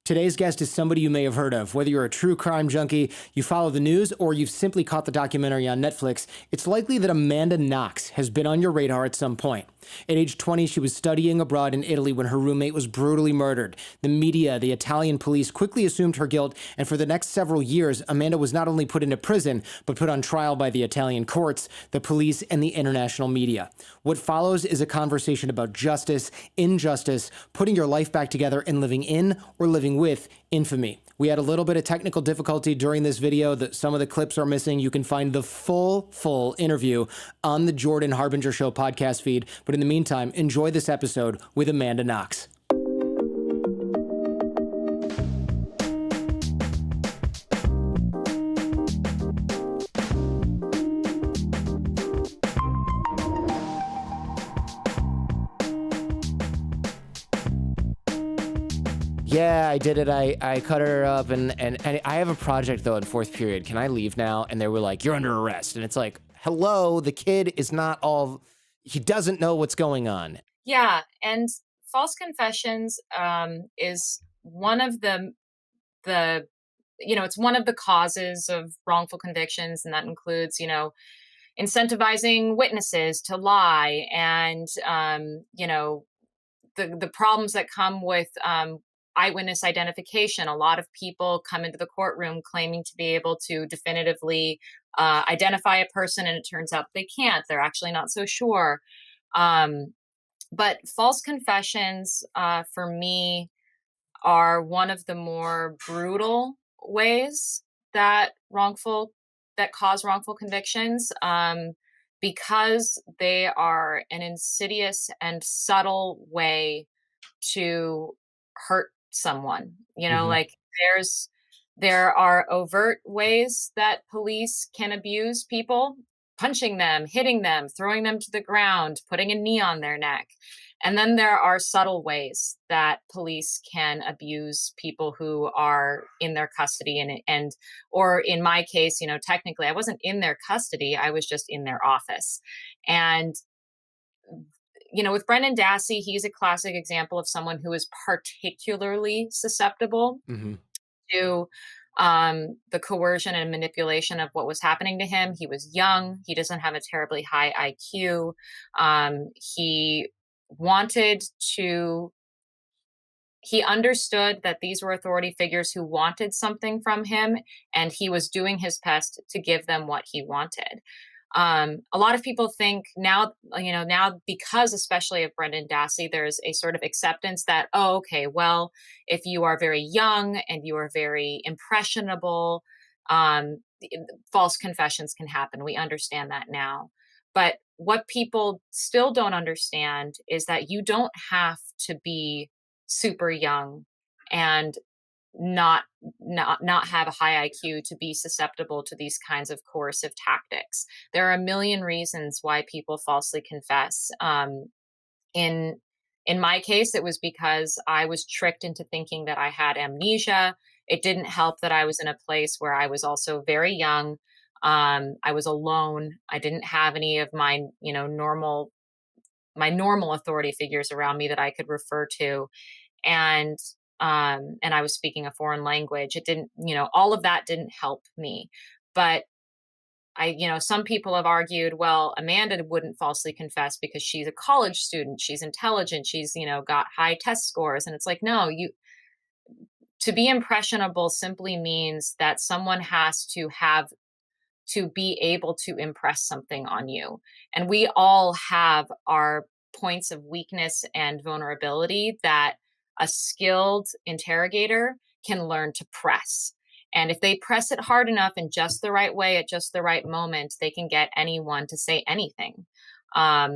Today's guest is somebody you may have heard of. Whether you're a true crime junkie, you follow the news, or you've simply caught the documentary on Netflix, it's likely that Amanda Knox has been on your radar at some point. At age 20, she was studying abroad in Italy when her roommate was brutally murdered. The media, the Italian police quickly assumed her guilt, and for the next several years, Amanda was not only put into prison, but put on trial by the Italian courts, the police, and the international media. What follows is a conversation about justice, injustice, putting your life back together, and living in or living with infamy. We had a little bit of technical difficulty during this video. Some of the clips are missing. You can find the full interview on the Jordan Harbinger Show podcast feed. But in the meantime, enjoy this episode with Amanda Knox. Yeah, I did it. I cut her up, and I have a project, though, in fourth period. Can I leave now? And they were like, you're under arrest. And it's like, hello, the kid is not all, he doesn't know what's going on. Yeah, and false confessions is one of it's one of the causes of wrongful convictions, and that includes, incentivizing witnesses to lie, and the problems that come with eyewitness identification. A lot of people come into the courtroom claiming to be able to definitively identify a person, and it turns out they can't. They're actually not so sure. But false confessions, for me, are one of the more brutal ways that cause wrongful convictions, because they are an insidious and subtle way to hurt someone. Like there are overt ways that police can abuse people: punching them, hitting them, throwing them to the ground, putting a knee on their neck. And then there are subtle ways that police can abuse people who are in their custody, or in my case, technically I wasn't in their custody, I was just in their office. And with Brendan Dassey, he's a classic example of someone who is particularly susceptible to the coercion and manipulation of what was happening to him. He was young. He doesn't have a terribly high IQ. He understood that these were authority figures who wanted something from him, and he was doing his best to give them what he wanted. A lot of people think now because especially of Brendan Dassey, there's a sort of acceptance that, oh, okay, well, if you are very young and you are very impressionable, false confessions can happen. We understand that now. But what people still don't understand is that you don't have to be super young and not have a high IQ to be susceptible to these kinds of coercive tactics. There are a million reasons why people falsely confess. In my case, it was because I was tricked into thinking that I had amnesia. It didn't help that I was in a place where I was also very young. I was alone. I didn't have any of my normal authority figures around me that I could refer to. And I was speaking a foreign language. It didn't, all of that didn't help me. But some people have argued, well, Amanda wouldn't falsely confess because she's a college student. She's intelligent. She's, got high test scores. And it's like, no, to be impressionable simply means that someone has to be able to impress something on you. And we all have our points of weakness and vulnerability that a skilled interrogator can learn to press. And if they press it hard enough in just the right way at just the right moment, they can get anyone to say anything. I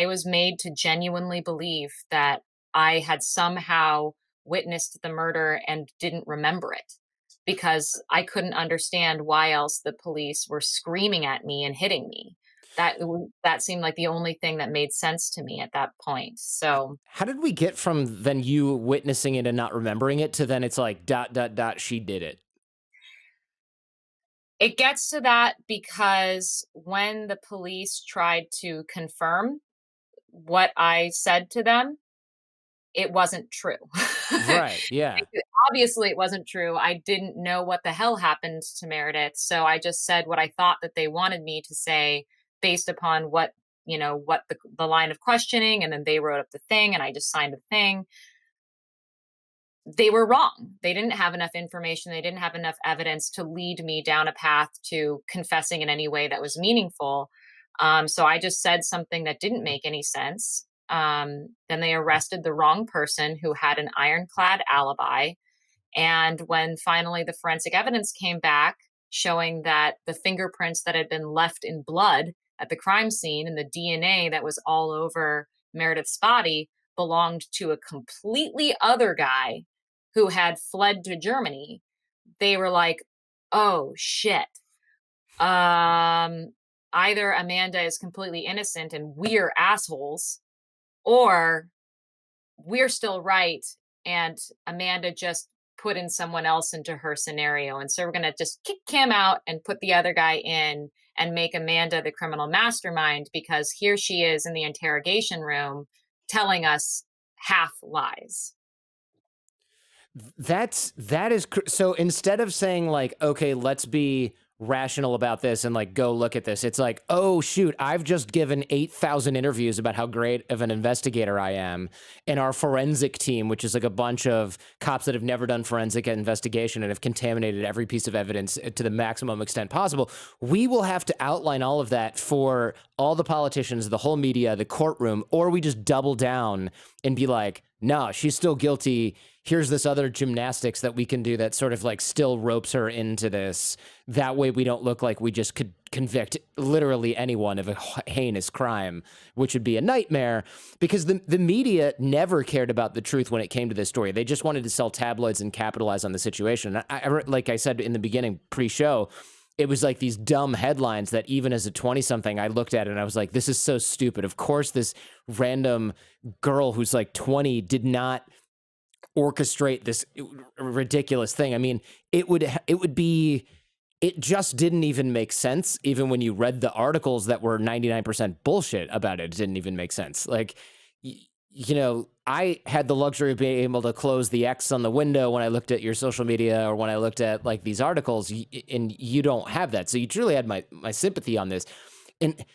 was made to genuinely believe that I had somehow witnessed the murder and didn't remember it, because I couldn't understand why else the police were screaming at me and hitting me. That seemed like the only thing that made sense to me at that point. So how did we get from then you witnessing it and not remembering it to then it's like ... she did it? It gets to that because when the police tried to confirm what I said to them, it wasn't true. Right. Yeah. Obviously, it wasn't true. I didn't know what the hell happened to Meredith, so I just said what I thought that they wanted me to say based upon what, what the line of questioning, and then they wrote up the thing, and I just signed the thing. They were wrong. They didn't have enough information. They didn't have enough evidence to lead me down a path to confessing in any way that was meaningful. So I just said something that didn't make any sense. Then they arrested the wrong person who had an ironclad alibi. And when finally the forensic evidence came back showing that the fingerprints that had been left in blood at the crime scene and the DNA that was all over Meredith's body belonged to a completely other guy who had fled to Germany, they were like, oh shit. Either Amanda is completely innocent and we're assholes, or we're still right and Amanda just put in someone else into her scenario. And so we're going to just kick Kim out and put the other guy in and make Amanda the criminal mastermind, because here she is in the interrogation room telling us half lies. So instead of saying like, okay, let's be rational about this and like go look at this, it's like, oh shoot, I've just given 8,000 interviews about how great of an investigator I am, and our forensic team, which is like a bunch of cops that have never done forensic investigation and have contaminated every piece of evidence to the maximum extent possible, we will have to outline all of that for all the politicians, the whole media, the courtroom, or we just double down and be like, no, she's still guilty. Here's this other gymnastics that we can do that sort of like still ropes her into this. That way we don't look like we just could convict literally anyone of a heinous crime, which would be a nightmare, because the media never cared about the truth when it came to this story. They just wanted to sell tabloids and capitalize on the situation. Like I said in the beginning, pre-show, it was like these dumb headlines that even as a 20-something, I looked at it and I was like, this is so stupid. Of course, this random girl who's like 20 did not orchestrate this ridiculous thing. I mean, it just didn't even make sense. Even when you read the articles that were 99% bullshit about it, it didn't even make sense. Like, I had the luxury of being able to close the X on the window when I looked at your social media or when I looked at like these articles, and you don't have that. So you truly had my sympathy on this. And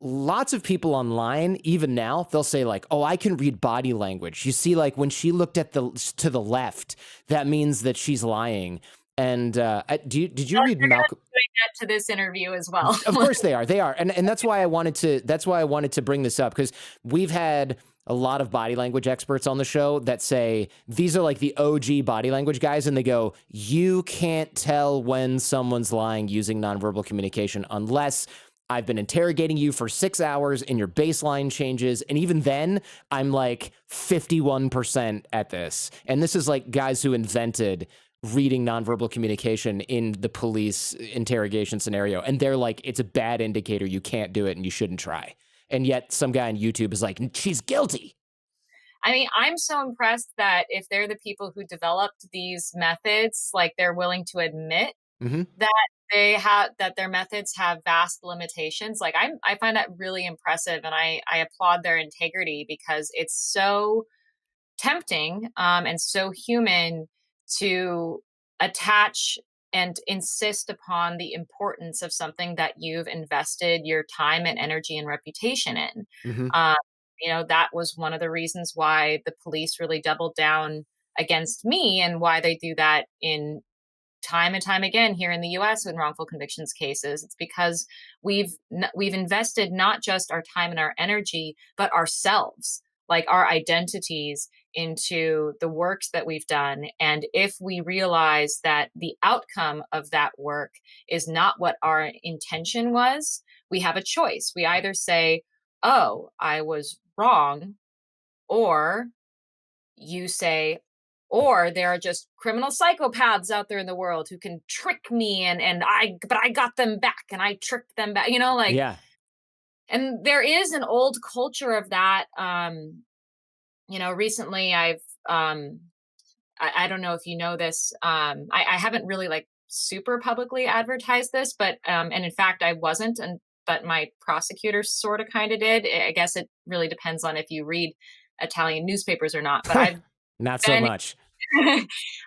lots of people online, even now, they'll say like, oh, I can read body language. You see, like when she looked at to the left, that means that she's lying. And did you read Malcolm? Doing that to this interview as well. Of course they are. They are. And that's why I wanted to bring this up, because we've had a lot of body language experts on the show that say these are like the OG body language guys, and they go, you can't tell when someone's lying using nonverbal communication unless I've been interrogating you for 6 hours and your baseline changes. And even then, I'm like 51% at this. And this is like guys who invented reading nonverbal communication in the police interrogation scenario. And they're like, it's a bad indicator. You can't do it and you shouldn't try. And yet some guy on YouTube is like, she's guilty. I mean, I'm so impressed that if they're the people who developed these methods, like they're willing to admit that their methods have vast limitations. Like I find that really impressive, and I applaud their integrity, because it's so tempting and so human to attach and insist upon the importance of something that you've invested your time and energy and reputation in. Um, that was one of the reasons why the police really doubled down against me, and why they do that in time and time again here in the US in wrongful convictions cases. It's because we've invested not just our time and our energy, but ourselves, like our identities, into the works that we've done. And if we realize that the outcome of that work is not what our intention was, we have a choice. We either say, oh, I was wrong, or you say, or there are just criminal psychopaths out there in the world who can trick me, but I got them back and I tricked them back, Yeah. And there is an old culture of that. Recently I've, I don't know if you know this. I haven't really like super publicly advertised this, but, and in fact I wasn't, but my prosecutor sort of kind of did. I guess it really depends on if you read Italian newspapers or not, but I've Not so been much.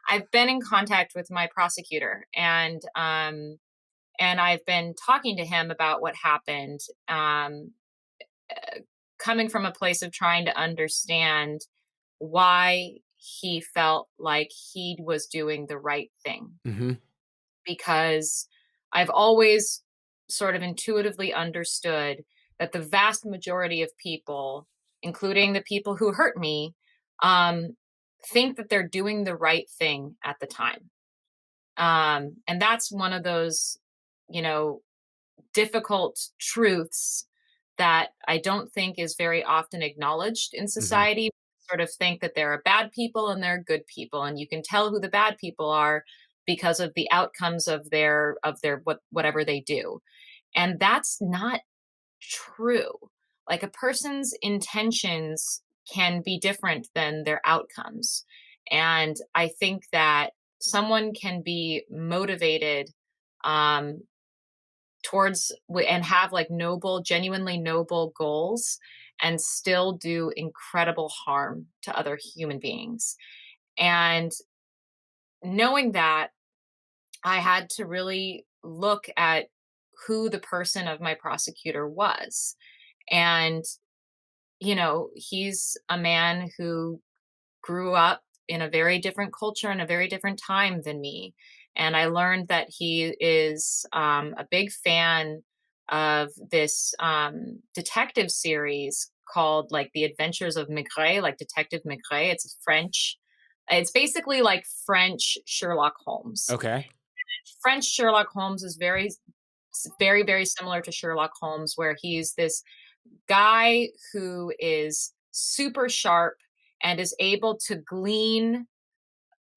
I've been in contact with my prosecutor, and I've been talking to him about what happened, coming from a place of trying to understand why he felt like he was doing the right thing. Hmm. Because I've always sort of intuitively understood that the vast majority of people, including the people who hurt me, um, think that they're doing the right thing at the time. And that's one of those, you know, difficult truths that I don't think is very often acknowledged in Hmm. society. Sort of think that there are bad people and there are good people, and you can tell who the bad people are because of the outcomes of their whatever they do. And that's not true. Like, a person's intentions can be different than their outcomes. And I think that someone can be motivated um, and have like noble, genuinely noble goals and still do incredible harm to other human beings. And knowing that, I had to really look at who the person of my prosecutor was. And, he's a man who grew up in a very different culture and a very different time than me. And I learned that he is a big fan of this detective series called like The Adventures of Mccrae, like Detective Mccrae. It's basically like French Sherlock Holmes. Okay. French Sherlock Holmes is very, very similar to Sherlock Holmes, where he's this guy who is super sharp and is able to glean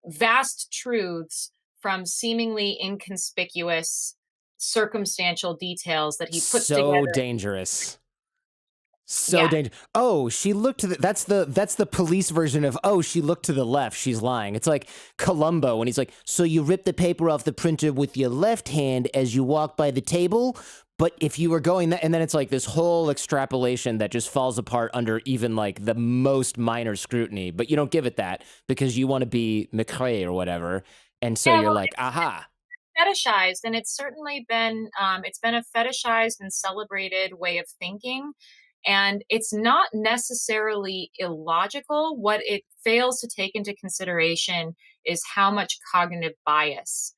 vast truths from seemingly inconspicuous circumstantial details that he puts So together. dangerous. So Yeah. dangerous. Oh, she looked to the that's the police version of, oh, she looked to the left, she's lying. It's like Columbo when he's like, so you rip the paper off the printer with your left hand as you walk by the table, but if you were going that, and then it's like this whole extrapolation that just falls apart under even like the most minor scrutiny, but you don't give it that because you want to be McCrae or whatever. And so Yeah, you're well, like, aha. fetishized, and it's certainly been it's been a fetishized and celebrated way of thinking, and it's not necessarily illogical. What it fails to take into consideration is how much cognitive bias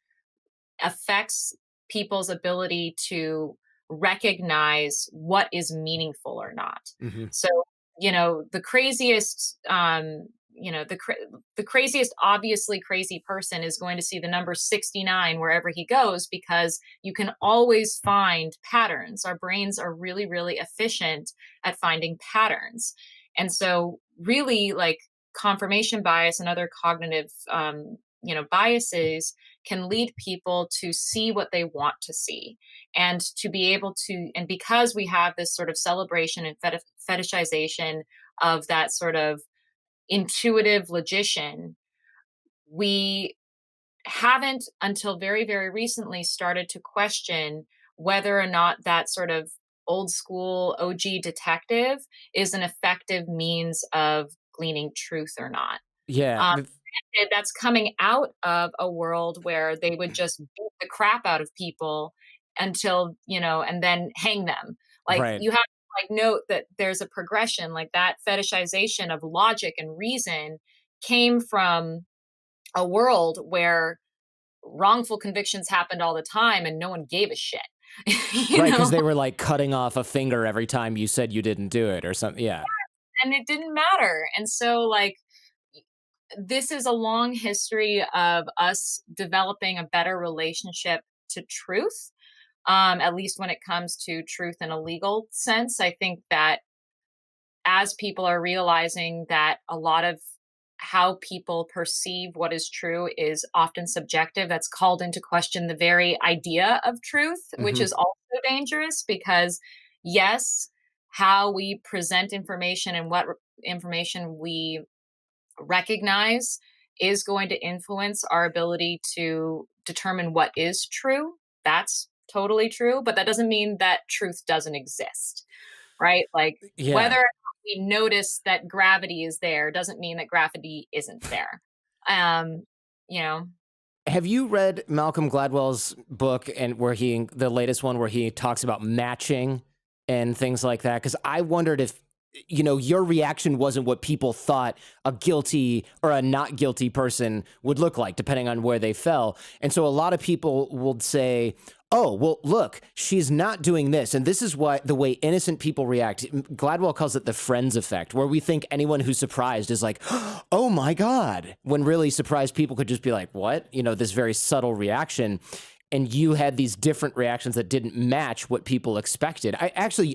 affects people's ability to recognize what is meaningful or not. Hmm. So, the craziest, the craziest, obviously crazy person is going to see the number 69 wherever he goes, because you can always find patterns. Our brains are really, really efficient at finding patterns. And so, really, like, confirmation bias and other cognitive, biases can lead people to see what they want to see, and to be able to, and because we have this sort of celebration and fetishization of that sort of intuitive logician, we haven't until very, very recently started to question whether or not that sort of old school OG detective is an effective means of gleaning truth or not. Yeah. um, that's coming out of a world where they would just beat the crap out of people until, and then hang them. Like, Right. you have to like note that there's a progression, like that fetishization of logic and reason came from a world where wrongful convictions happened all the time and no one gave a shit. you Right, because know they were like cutting off a finger every time you said you didn't do it or something. Yeah. and it didn't matter. And so, like, this is a long history of us developing a better relationship to truth, at least when it comes to truth in a legal sense. I think that as people are realizing that a lot of how people perceive what is true is often subjective, that's called into question the very idea of truth, which Hmm. is also dangerous because, yes, how we present information and what information we recognize is going to influence our ability to determine what is true. That's totally true, but that doesn't mean that truth doesn't exist, right? Like, whether Yeah. we notice that gravity is there doesn't mean that gravity isn't there. Um, you know, Have you read Malcolm Gladwell's book and the latest one where he talks about matching and things like that? Because I wondered if, your reaction wasn't what people thought a guilty or a not guilty person would look like, depending on where they fell. And so a lot of people would say, oh, well, look, she's not doing this. And this is why the way innocent people react. Gladwell calls it the friends effect, where we think anyone who's surprised is like, oh my God, when really surprised people could just be like, what? This very subtle reaction. And you had these different reactions that didn't match what people expected.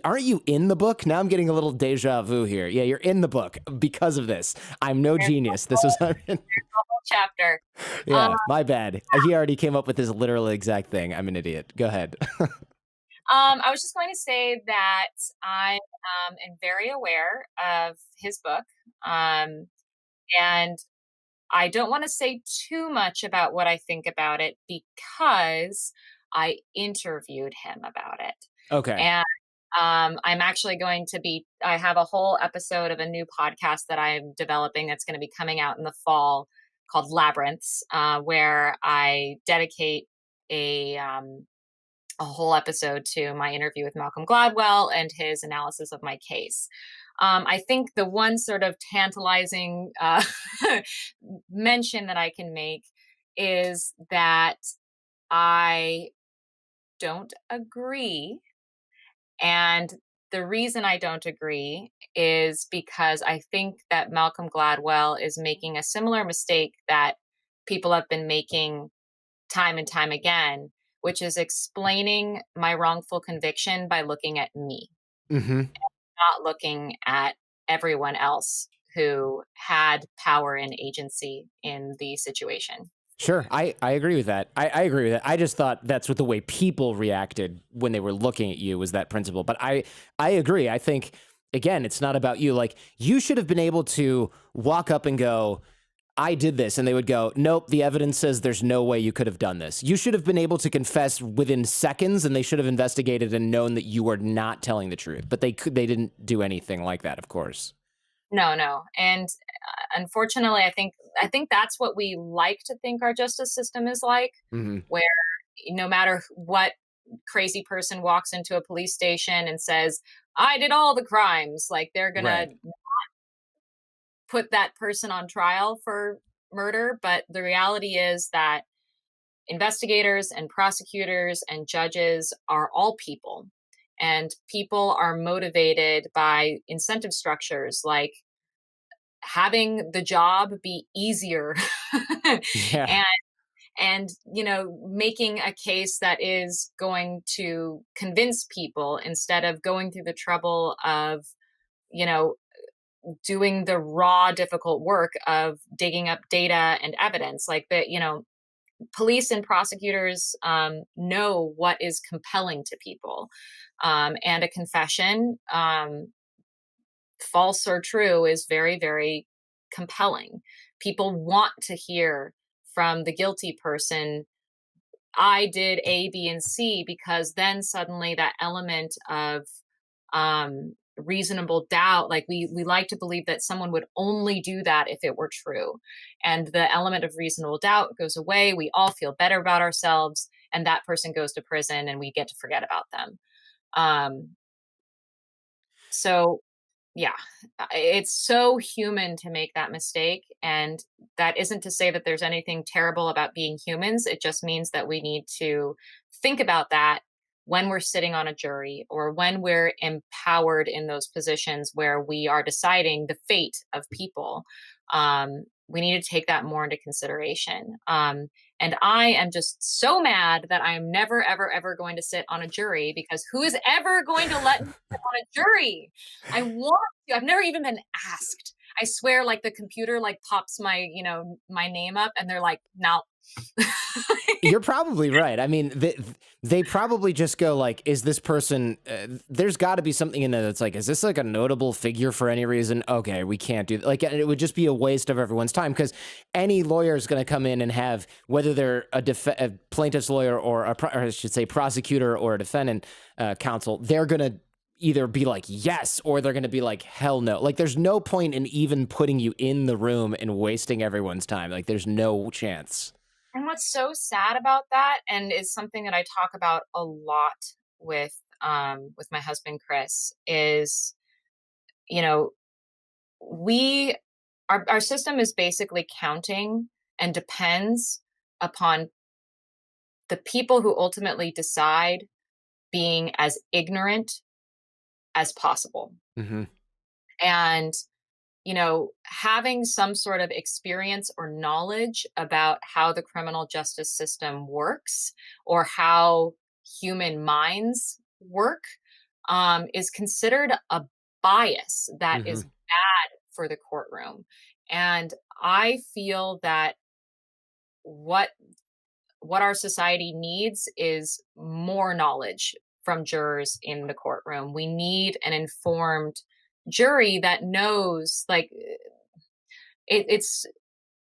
Aren't you in the book? Now I'm getting a little deja vu here. Yeah, you're in the book because of this. I'm no genius. This was there's a whole chapter. yeah, my bad. He already came up with this literal exact thing. I'm an idiot. Go ahead. I was just going to say that I am very aware of his book. And I don't want to say too much about what I think about it because I interviewed him about it. Okay. And I'm actually I have a whole episode of a new podcast that I'm developing that's going to be coming out in the fall called Labyrinths, where I dedicate a whole episode to my interview with Malcolm Gladwell and his analysis of my case. I think the one sort of tantalizing mention that I can make is that I don't agree. And the reason I don't agree is because I think that Malcolm Gladwell is making a similar mistake that people have been making time and time again, which is explaining my wrongful conviction by looking at me, Mm-hmm. not looking at everyone else who had power and agency in the situation. Sure. I agree with that. I agree with that. I just thought that's what the way people reacted when they were looking at you was that principle. But I agree. I think, again, it's not about you. Like, you should have been able to walk up and go, I did this. And they would go, nope, the evidence says there's no way you could have done this. You should have been able to confess within seconds, and they should have investigated and known that you were not telling the truth. But they didn't do anything like that, of course. No. And unfortunately, I think that's what we like to think our justice system is like, Mm-hmm. where no matter what crazy person walks into a police station and says, I did all the crimes, like they're going Right. to put that person on trial for murder. But the reality is that investigators and prosecutors and judges are all people. And people are motivated by incentive structures like having the job be easier Yeah. and making a case that is going to convince people instead of going through the trouble of you know doing the raw difficult work of digging up data and evidence. Like that, police and prosecutors know what is compelling to people, and a confession, false or true, is very, very compelling. People want to hear from the guilty person, I did A, B, and C, because then suddenly that element of reasonable doubt, like we like to believe that someone would only do that if it were true. And the element of reasonable doubt goes away. We all feel better about ourselves, and that person goes to prison, and we get to forget about them. So yeah, it's so human to make that mistake. And that isn't to say that there's anything terrible about being humans. It just means that we need to think about that when we're sitting on a jury or when we're empowered in those positions where we are deciding the fate of people. We need to take that more into consideration. And I am just so mad that I am never, ever, ever going to sit on a jury, because who is ever going to let me sit on a jury? I want to. I've never even been asked. I swear, like the computer like pops my, my name up and they're like, no. You're probably right. I mean, they probably just go like, is this person, there's got to be something in there that's like, is this like a notable figure for any reason? Okay, we can't do that. Like, it would just be a waste of everyone's time, because any lawyer is going to come in and have, whether they're a plaintiff's lawyer or I should say prosecutor or a defendant counsel, they're going to either be like, yes, or they're going to be like, hell no. Like, there's no point in even putting you in the room and wasting everyone's time. Like, there's no chance. And what's so sad about that, and is something that I talk about a lot with my husband Chris, is, you know, we our system is basically counting and depends upon the people who ultimately decide being as ignorant as possible. Hmm. And, having some sort of experience or knowledge about how the criminal justice system works, or how human minds work, is considered a bias that is Hmm. bad for the courtroom. And I feel that what what our society needs is more knowledge from jurors in the courtroom. We need an informed jury that knows, like, it's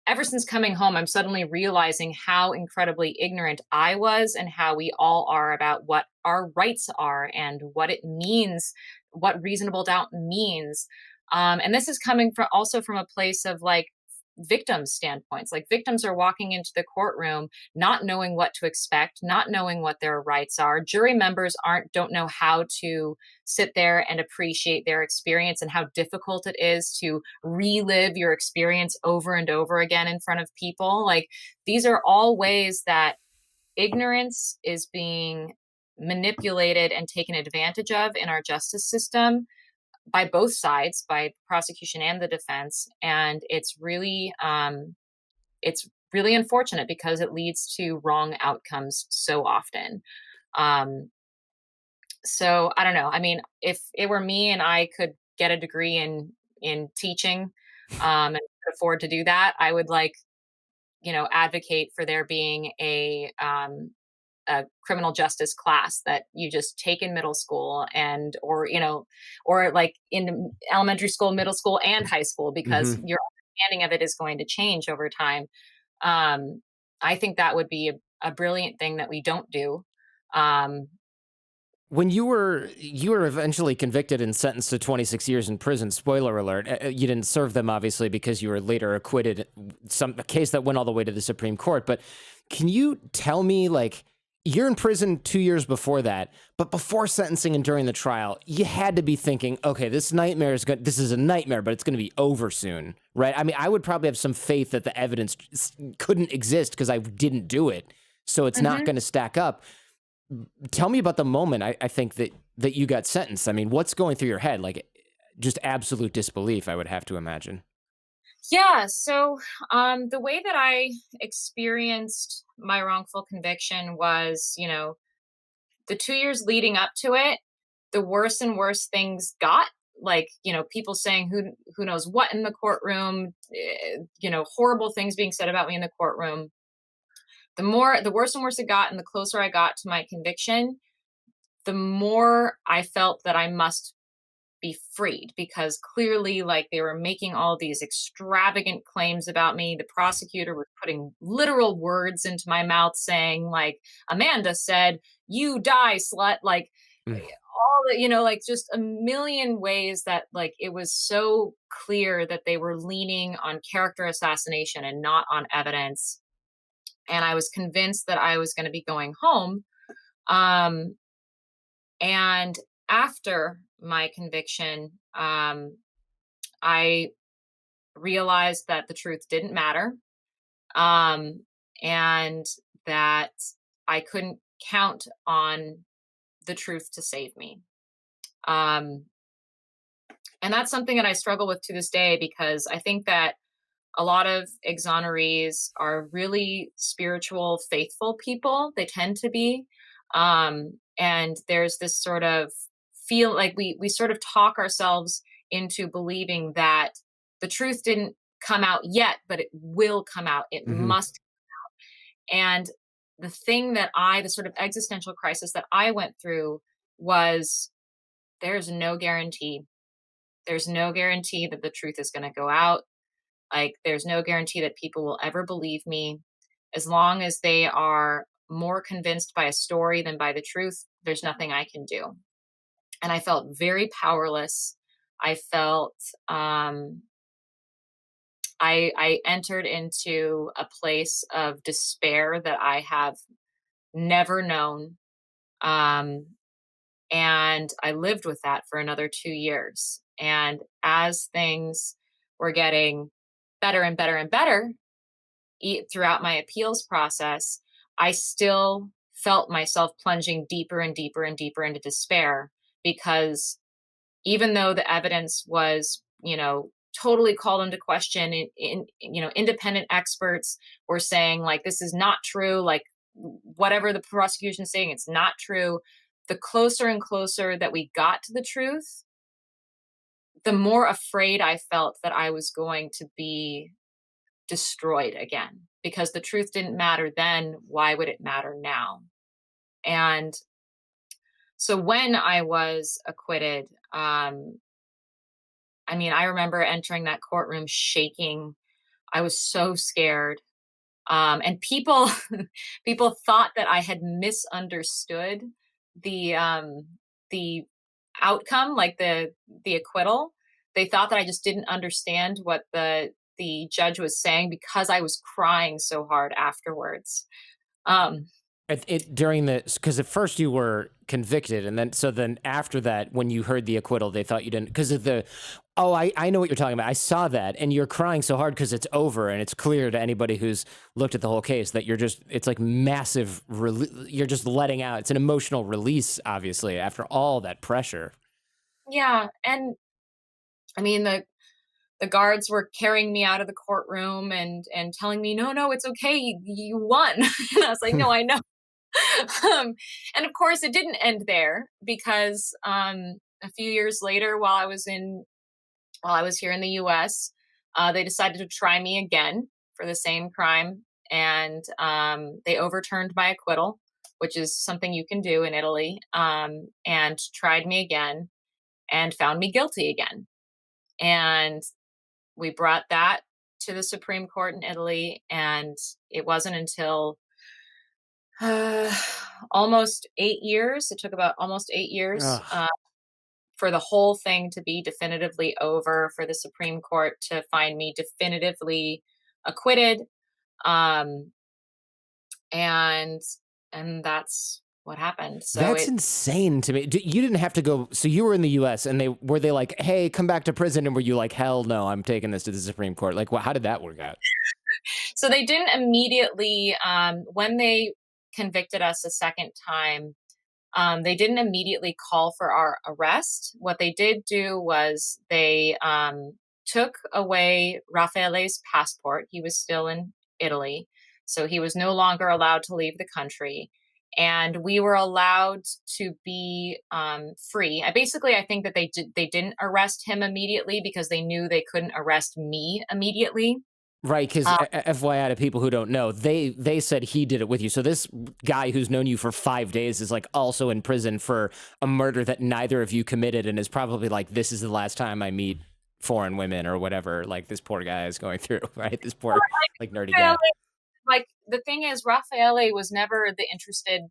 ever since coming home, I'm suddenly realizing how incredibly ignorant I was, and how we all are, about what our rights are and what it means, what reasonable doubt means. And this is coming from, also from a place of, like, victim standpoints. Like, victims are walking into the courtroom not knowing what to expect, not knowing what their rights are. Jury members don't know how to sit there and appreciate their experience, and how difficult it is to relive your experience over and over again in front of people. Like, these are all ways that ignorance is being manipulated and taken advantage of in our justice system, by both sides, by the prosecution and the defense. And it's really unfortunate, because it leads to wrong outcomes so often. Um, so I don't know. I mean, if it were me and I could get a degree in teaching, and could afford to do that, I would, like, advocate for there being a criminal justice class that you just take in middle school, and or like in elementary school, middle school, and high school, because Hmm. your understanding of it is going to change over time. um, I think that would be a brilliant thing that we don't do. um, When you were eventually convicted and sentenced to 26 years in prison, spoiler alert, you didn't serve them obviously because you were later acquitted, a case that went all the way to the Supreme Court. But can you tell me, like, you're in prison 2 years before that, but before sentencing and during the trial, you had to be thinking, okay, this is a nightmare, but it's going to be over soon, right? I mean, I would probably have some faith that the evidence couldn't exist because I didn't do it, so it's not mhm. going to stack up. Tell me about the moment I think that you got sentenced. I mean, what's going through your head? Like, just absolute disbelief, I would have to imagine. Yeah. So, the way that I experienced my wrongful conviction was, the 2 years leading up to it, the worse and worse things got. Like, people saying who knows what in the courtroom, horrible things being said about me in the courtroom. The worse and worse it got, and the closer I got to my conviction, the more I felt that I must be freed, because clearly, like, they were making all these extravagant claims about me. The prosecutor was putting literal words into my mouth, saying, like, Amanda said, "You die, slut." Like, Mm. all the, like, just a million ways that, like, it was so clear that they were leaning on character assassination and not on evidence. And I was convinced that I was going to be going home. Um, and after my conviction, I realized that the truth didn't matter, um, and that I couldn't count on the truth to save me. Um, and that's something that I struggle with to this day, because I think that a lot of exonerees are really spiritual, faithful people. They tend to be. And there's this sort of feel like we sort of talk ourselves into believing that the truth didn't come out yet, but it will come out. It Hmm. must. And the sort of existential crisis that I went through was, there's no guarantee. There's no guarantee that the truth is going to go out. Like, there's no guarantee that people will ever believe me. As long as they are more convinced by a story than by the truth, there's nothing I can do. and I felt very powerless. I felt I entered into a place of despair that I have never known. Um, and I lived with that for another 2 years. And as things were getting better and better and better throughout my appeals process, I still felt myself plunging deeper and deeper and deeper into despair, because even though the evidence was, totally called into question, independent experts were saying, like, this is not true, like, whatever the prosecution is saying, it's not true. The closer and closer that we got to the truth, the more afraid I felt that I was going to be destroyed again, because the truth didn't matter then. Why would it matter now? And so when I was acquitted, I mean, I remember entering that courtroom shaking. I was so scared. And people people thought that I had misunderstood the the outcome, like the acquittal. They thought that I just didn't understand what the judge was saying, because I was crying so hard afterwards. Um, During the, because at first you were convicted, and then after that, when you heard the acquittal, they thought you didn't, because of the. Oh, I know what you're talking about. I saw that, and you're crying so hard because it's over, and it's clear to anybody who's looked at the whole case that it's like massive. You're just letting out. It's an emotional release, obviously, after all that pressure. yeah, and I mean, the guards were carrying me out of the courtroom and telling me, no, no, it's okay, you won. And I was like, no, I know. And of course, it didn't end there, because a few years later, while I was here in the U.S., they decided to try me again for the same crime, and they overturned my acquittal, which is something you can do in Italy, and tried me again and found me guilty again. And we brought that to the Supreme Court in Italy, and it wasn't until uh, almost 8 years. It took about almost 8 years Ugh. for the whole thing to be definitively over, for the Supreme Court to find me definitively acquitted. Um, and and that's what happened. So That's it insane to me. You didn't have to go. So you were in the U.S. and they like, hey, come back to prison, and were you like, hell no, I'm taking this to the Supreme Court? Like, how did that work out? so they didn't immediately, when they convicted us a second time. They didn't immediately call for our arrest. What they did do was they took away Raffaele's passport. He was still in Italy, so he was no longer allowed to leave the country. And we were allowed to be free. I think that they didn't arrest him immediately because they knew they couldn't arrest me immediately. Right, because Uh, FYI to people who don't know, they said he did it with you. So this guy who's known you for 5 days is like also in prison for a murder that neither of you committed, and is probably like, this is the last time I meet foreign women or whatever. Like this poor guy is going through, right? This poor like nerdy Raffaele, guy. like, the thing is, Raffaele was never the interested,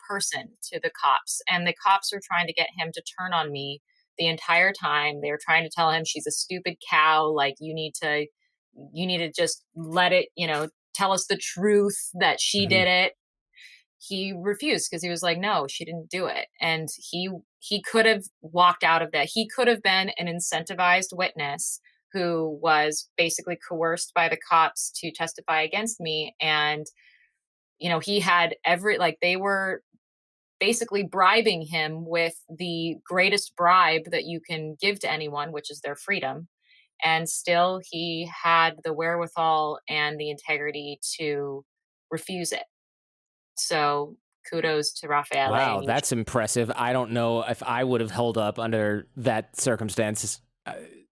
person to the cops, and the cops were trying to get him to turn on me the entire time. They were trying to tell him, she's a stupid cow, like, you need to just let it, tell us the truth that she Hmm. did it. He refused, because he was like, no, she didn't do it. And he could have walked out of that. He could have been an incentivized witness who was basically coerced by the cops to testify against me. And he had they were basically bribing him with the greatest bribe that you can give to anyone, which is their freedom. And still he had the wherewithal and the integrity to refuse it. So kudos to Raffaele, Wow, and you. that's impressive. I don't know if I would have held up under that circumstances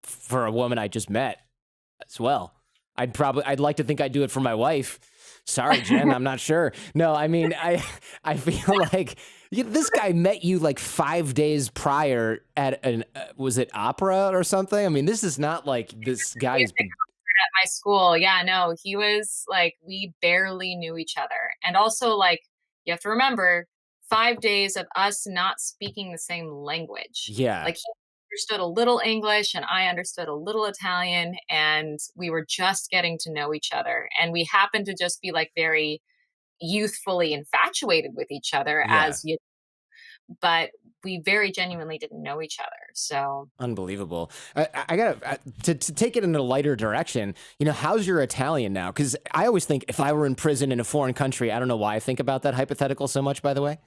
for a woman I just met as well. I'd like to think I'd do it for my wife. Sorry, Jen, I'm not sure. No, I mean, I feel like this guy met you like 5 days prior at was it opera or something? I mean, this is not like this guy has been. At my school. Yeah, no, he was like, we barely knew each other. And also, like, you have to remember, 5 days of us not speaking the same language. Yeah. Like, he understood a little English and I understood a little Italian, and we were just getting to know each other. And we happened to just be like very youthfully infatuated with each other Yeah. as you, but we very genuinely didn't know each other. So Unbelievable. I gotta to take it in a lighter direction. How's your Italian now? Because I always think if I were in prison in a foreign country, I don't know why I think about that hypothetical so much, by the way,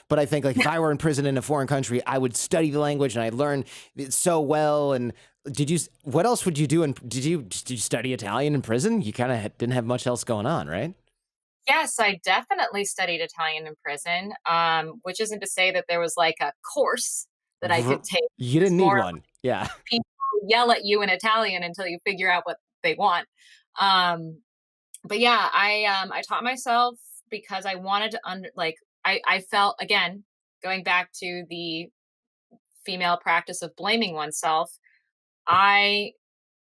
but I think like if I were in prison in a foreign country, I would study the language and I'd learn it so well. And what else would you do? And did you study Italian in prison? You kind of didn't have much else going on, right? yes, I definitely studied Italian in prison, which isn't to say that there was like a course that I could take. You It's didn't need more one. Yeah. people yell at you in Italian until you figure out what they want. Um, but yeah, I taught myself because I wanted to I felt, again, going back to the female practice of blaming oneself, I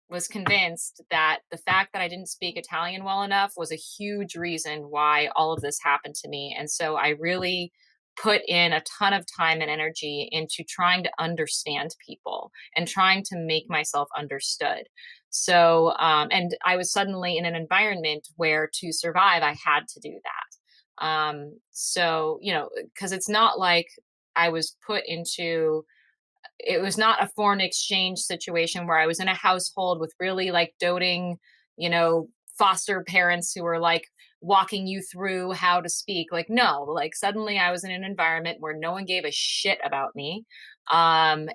was convinced that the fact that I didn't speak Italian well enough was a huge reason why all of this happened to me. And so I really put in a ton of time and energy into trying to understand people and trying to make myself understood. So, and I was suddenly in an environment where to survive, I had to do that. So, because it's not like I was put into it was not a foreign exchange situation where I was in a household with really like doting, foster parents who were like walking you through how to speak. Like, no, like suddenly I was in an environment where no one gave a shit about me. And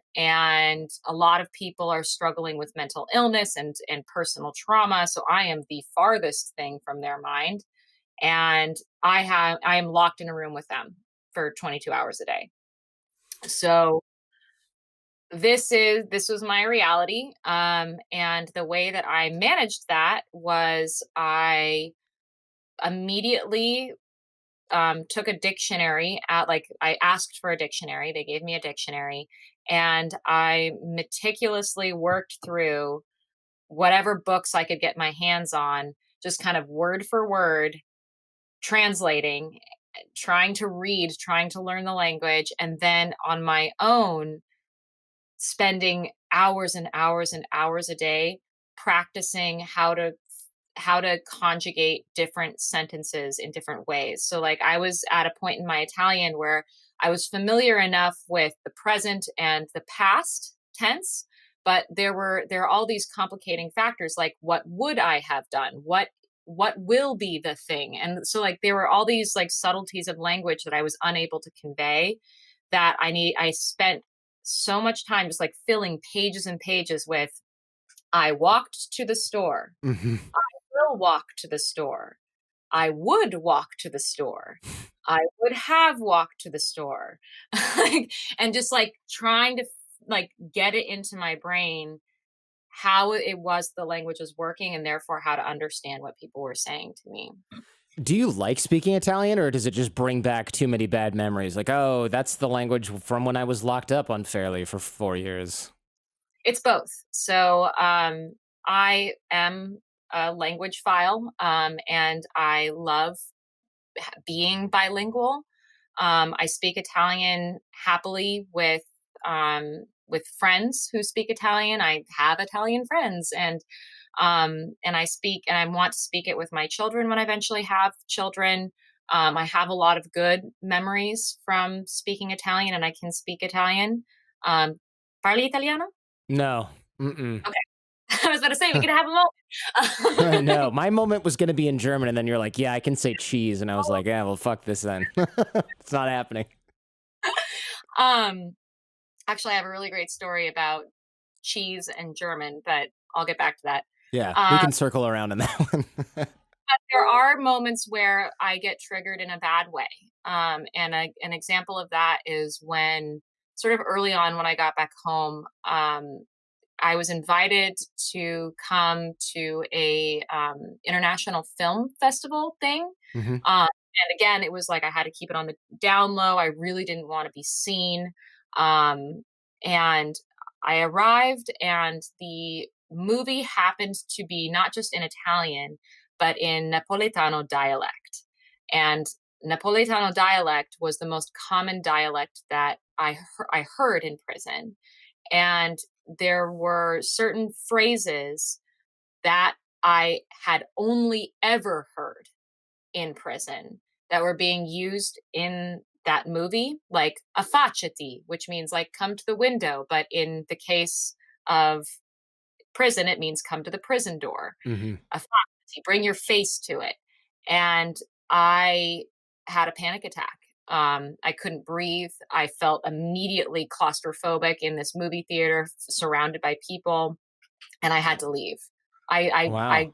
a lot of people are struggling with mental illness and personal trauma. So I am the farthest thing from their mind. And I am locked in a room with them for 22 hours a day. So this was my reality, and the way that I managed that was I immediately took a dictionary out. Like, I asked for a dictionary, they gave me a dictionary, and I meticulously worked through whatever books I could get my hands on, just kind of word for word translating, trying to read, trying to learn the language, and then on my own spending hours and hours and hours a day practicing how to conjugate different sentences in different ways. So like I was at a point in my Italian where I was familiar enough with the present and the past tense, but there are all these complicating factors like what would I have done? What will be the thing? And so like there were all these like subtleties of language that I was unable to convey that I spent so much time just like filling pages and pages with I walked to the store. Hmm. Will walk to the store. I would walk to the store. I would have walked to the store. Like, and just like trying to like get it into my brain how it was the language was working and therefore how to understand what people were saying to me. Do you like speaking Italian, or does it just bring back too many bad memories? Like, oh, that's the language from when I was locked up unfairly for 4 years. It's both. So I am a language file, and I love being bilingual. I speak Italian happily with friends who speak Italian. I have Italian friends, and I speak and I want to speak it with my children when I eventually have children. I have a lot of good memories from speaking Italian, and I can speak Italian. Parli italiano? No. Mm-mm. Okay. I was about to say we could have a moment. No, my moment was going to be in German, and then you're like, yeah, I can say cheese. And I was like, yeah, well, fuck this then. It's not happening. um, Actually, I have a really great story about cheese and German, but I'll get back to that. Yeah, we Um, can circle around on that one. but there are moments where I get triggered in a bad way. And an example of that is when, sort of early on when I got back home, I was invited to come to a international film festival thing. Hmm. And again, it was like I had to keep it on the down low. I really didn't want to be seen. Um, and I arrived, and the movie happened to be not just in Italian, but in Napoletano dialect. And Napoletano dialect was the most common dialect that I heard in prison. And there were certain phrases that I had only ever heard in prison that were being used in that movie, like affacciati, which means like come to the window. But in the case of prison, it means come to the prison door. Hmm. Affacciati, bring your face to it. And I had a panic attack. I couldn't breathe. I felt immediately claustrophobic in this movie theater, surrounded by people, and I had to leave. I I Wow. I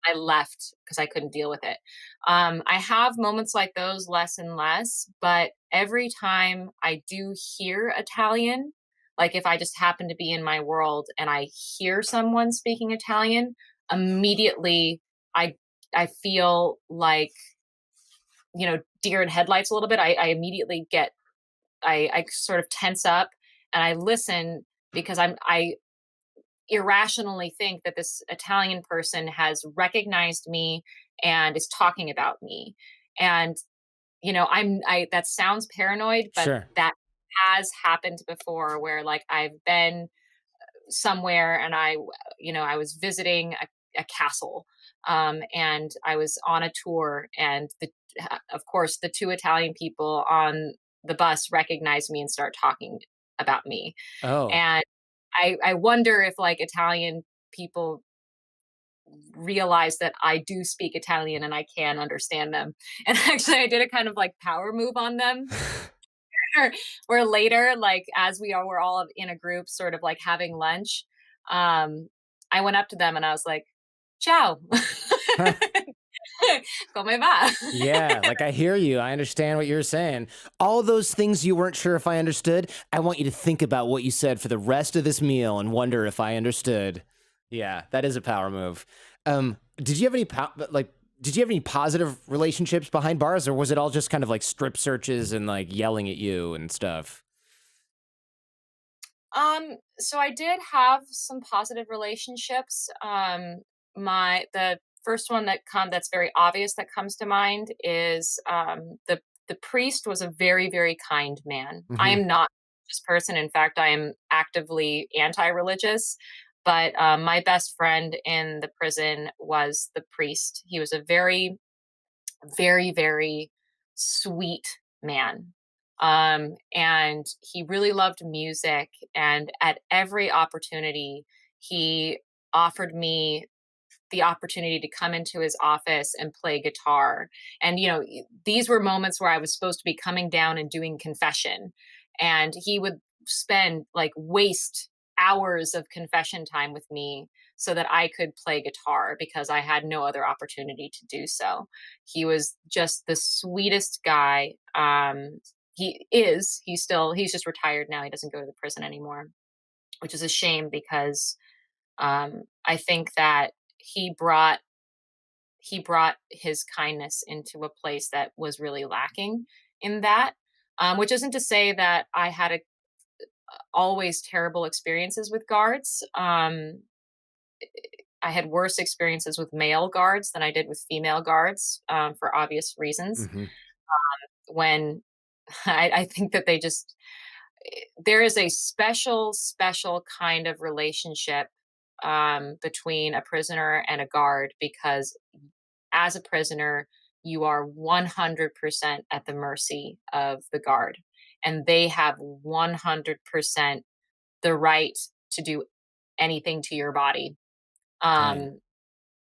I left because I couldn't deal with it. I have moments like those less and less, but every time I do hear Italian, like if I just happen to be in my world and I hear someone speaking Italian, immediately I I feel like, deer in headlights a little bit. I immediately get I sort of tense up and I listen because I irrationally think that this Italian person has recognized me and is talking about me. And I that sounds paranoid, but Sure. that has happened before where like I've been somewhere and I was visiting a castle, and I was on a tour and of course the two Italian people on the bus recognized me and start talking about me. Oh. And I wonder if like Italian people realize that I do speak Italian and I can understand them. And actually, I did a kind of like power move on them where later, like as we're all in a group, sort of like having lunch, um, I went up to them and I was like, "Ciao, come va?" Yeah, like I hear you. I understand what you're saying. All those things you weren't sure if I understood, I want you to think about what you said for the rest of this meal and wonder if I understood. Yeah, that is a power move. Did you have any did you have any positive relationships behind bars, or was it all just kind of like strip searches and like yelling at you and stuff? So I did have some positive relationships. The first one that's very obvious that comes to mind is the priest was a very, very kind man. I Hmm. am not a religious person. In fact, I am actively anti-religious. But my best friend in the prison was the priest. He was a very, very, very sweet man. And he really loved music. And at every opportunity, he offered me the opportunity to come into his office and play guitar. And, these were moments where I was supposed to be coming down and doing confession. And he would waste hours of confession time with me so that I could play guitar because I had no other opportunity to do so. He was just the sweetest guy. He's just retired now. He doesn't go to the prison anymore, which is a shame because I think that he brought his kindness into a place that was really lacking in that. Which isn't to say that I had always terrible experiences with guards. I had worse experiences with male guards than I did with female guards, for obvious reasons. Hmm. When I think that there is a special, special kind of relationship between a prisoner and a guard because as a prisoner, you are 100% at the mercy of the guard, and they have 100% the right to do anything to your body. Dang. Um,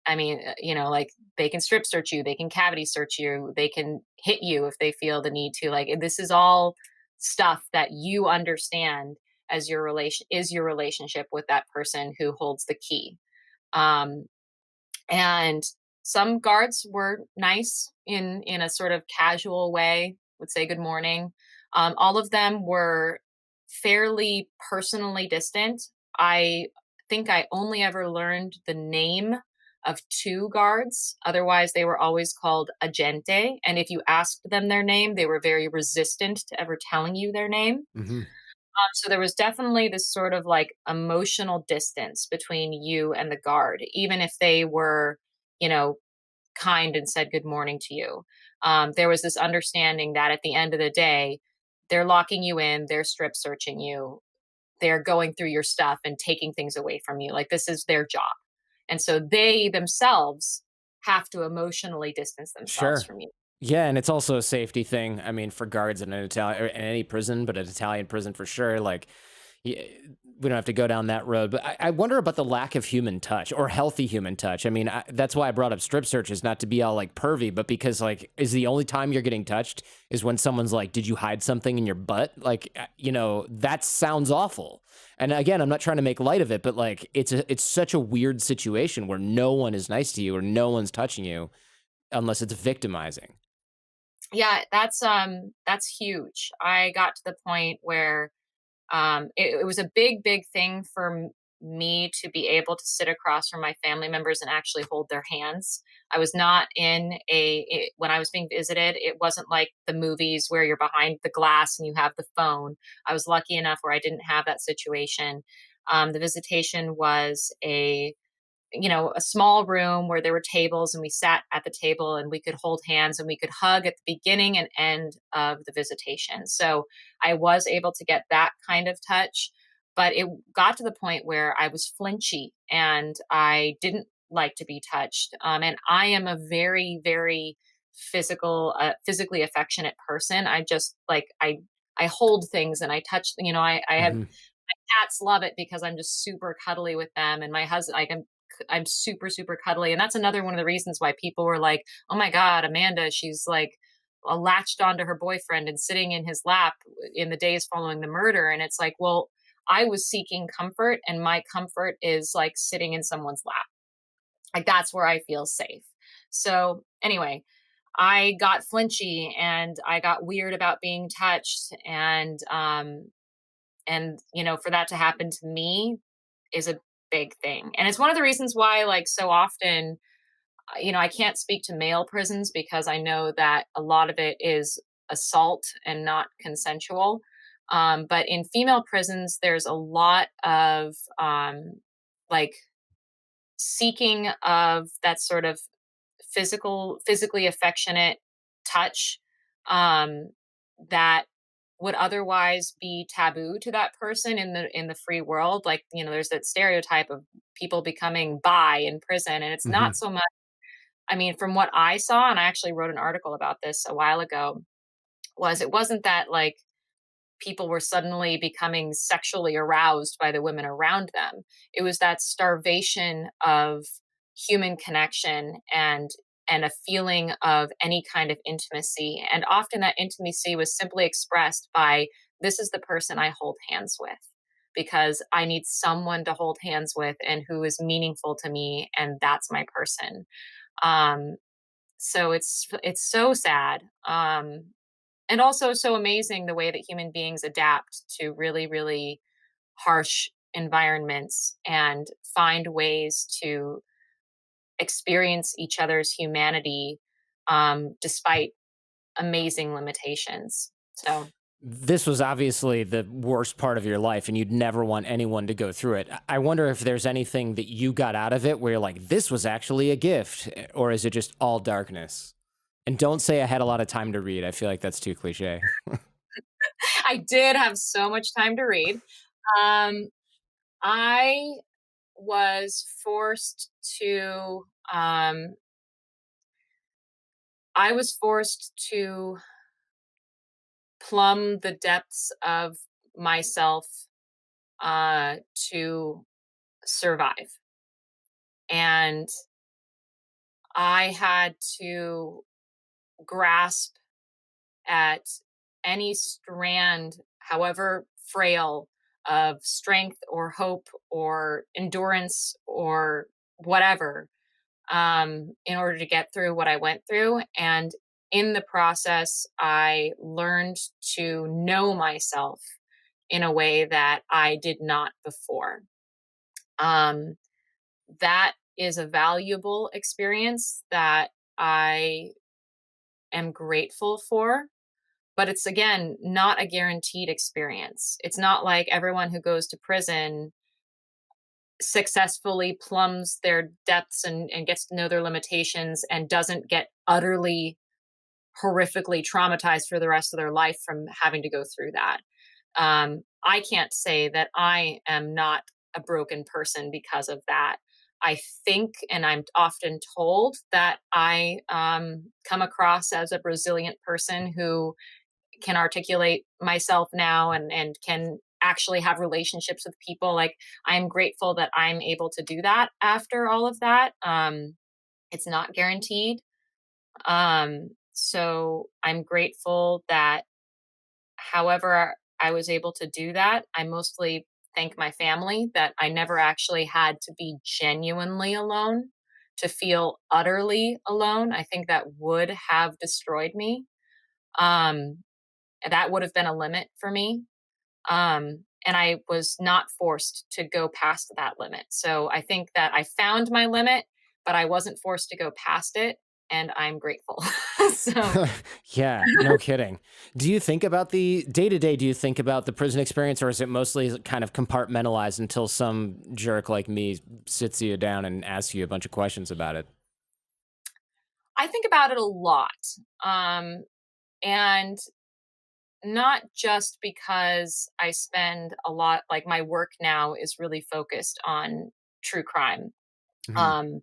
I mean, like they can strip search you, they can cavity search you, they can hit you if they feel the need to. Like this is all stuff that you understand as your relationship with that person who holds the key. Um, and some guards were nice in a sort of casual way, would say good morning. All of them were fairly personally distant. I think I only ever learned the name of two guards. Otherwise, they were always called agente. And if you asked them their name, they were very resistant to ever telling you their name. Hmm. So there was definitely this sort of like emotional distance between you and the guard, even if they were, you know, kind and said good morning to you. There was this understanding that at the end of the day, they're locking you in, they're strip searching you, they're going through your stuff and taking things away from you. Like this is their job. And so they themselves have to emotionally distance themselves Sure. from you. Yeah, and it's also a safety thing. I mean, for guards in an Italian or in any prison, but an Italian prison for sure. Like, we don't have to go down that road. But I wonder about the lack of human touch or healthy human touch. I mean, that's why I brought up strip searches, not to be all like pervy, but because like, is the only time you're getting touched is when someone's like, "Did you hide something in your butt?" Like, that sounds awful. And again, I'm not trying to make light of it, but like, it's such a weird situation where no one is nice to you or no one's touching you unless it's victimizing. Yeah, that's huge. I got to the point where it was a big thing for me to be able to sit across from my family members and actually hold their hands. I was not when I was being visited, it wasn't like the movies where you're behind the glass and you have the phone. I was lucky enough where I didn't have that situation. The visitation was a small room where there were tables and we sat at the table and we could hold hands and we could hug at the beginning and end of the visitation. So I was able to get that kind of touch, but it got to the point where I was flinchy and I didn't like to be touched. And I am a very physically affectionate person. I just like I hold things and I touch. I have Mhm. cats love it because I'm just super cuddly with them, and my husband, like I'm super cuddly, and that's another one of the reasons why people were like, "Oh my god, Amanda, she's like latched onto her boyfriend and sitting in his lap in the days following the murder." And it's like, well, I was seeking comfort, and my comfort is like sitting in someone's lap. Like that's where I feel safe. So anyway, I got flinchy and I got weird about being touched, and for that to happen to me is a big thing. And it's one of the reasons why, like, so often, I can't speak to male prisons because I know that a lot of it is assault and not consensual. But in female prisons, there's a lot of like seeking of that sort of physically affectionate touch, um, that would otherwise be taboo to that person in the free world. Like, there's that stereotype of people becoming bi in prison, and it's not Mhm. so much. I mean, from what I saw, and I actually wrote an article about this a while ago, it wasn't that like people were suddenly becoming sexually aroused by the women around them. It was that starvation of human connection and a feeling of any kind of intimacy. And often that intimacy was simply expressed by, this is the person I hold hands with because I need someone to hold hands with and who is meaningful to me, and that's my person. Um, so it's so sad. And also so amazing the way that human beings adapt to really harsh environments and find ways to experience each other's humanity, despite amazing limitations. So This was obviously the worst part of your life, and you'd never want anyone to go through it. I wonder if there's anything that you got out of it where you're like, this was actually a gift, or is it just all darkness? And don't say I had a lot of time to read. I feel like that's too cliche. I did have so much time to read. Um, I was forced to um, I was forced to plumb the depths of myself, to survive. And I had to grasp at any strand, however frail, of strength or hope or endurance or whatever, in order to get through what I went through. And in the process, I learned to know myself in a way that I did not before. Um, that is a valuable experience that I am grateful for, but it's again not a guaranteed experience. It's not like everyone who goes to prison successfully plumbs their depths and gets to know their limitations and doesn't get utterly horrifically traumatized for the rest of their life from having to go through that. I can't say that I am not a broken person because of that. I think, and I'm often told, that I come across as a resilient person who can articulate myself now and can actually have relationships with people. Like, I'm grateful that I'm able to do that after all of that. It's not guaranteed. So I'm grateful that however I was able to do that, I mostly thank my family that I never actually had to be genuinely alone, to feel utterly alone. I think that would have destroyed me. Um, that would have been a limit for me. And I was not forced to go past that limit. So I think that I found my limit, but I wasn't forced to go past it. And I'm grateful. So Yeah, no kidding. Do you think about the day to day? Do you think about the prison experience, or is it mostly kind of compartmentalized until some jerk like me sits you down and asks you a bunch of questions about it? I think about it a lot. Um, and not just because I spend a lot, like my work now is really focused on true crime. Mhm. Um,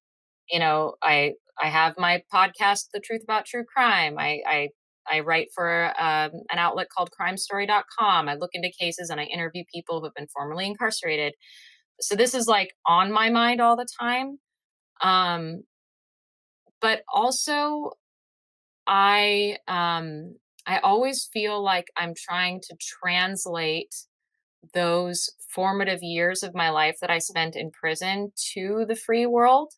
I have my podcast, The Truth About True Crime. I write for an outlet called crimestory.com. I look into cases and I interview people who have been formerly incarcerated. So this is like on my mind all the time. Um, but also I I always feel like I'm trying to translate those formative years of my life that I spent in prison to the free world.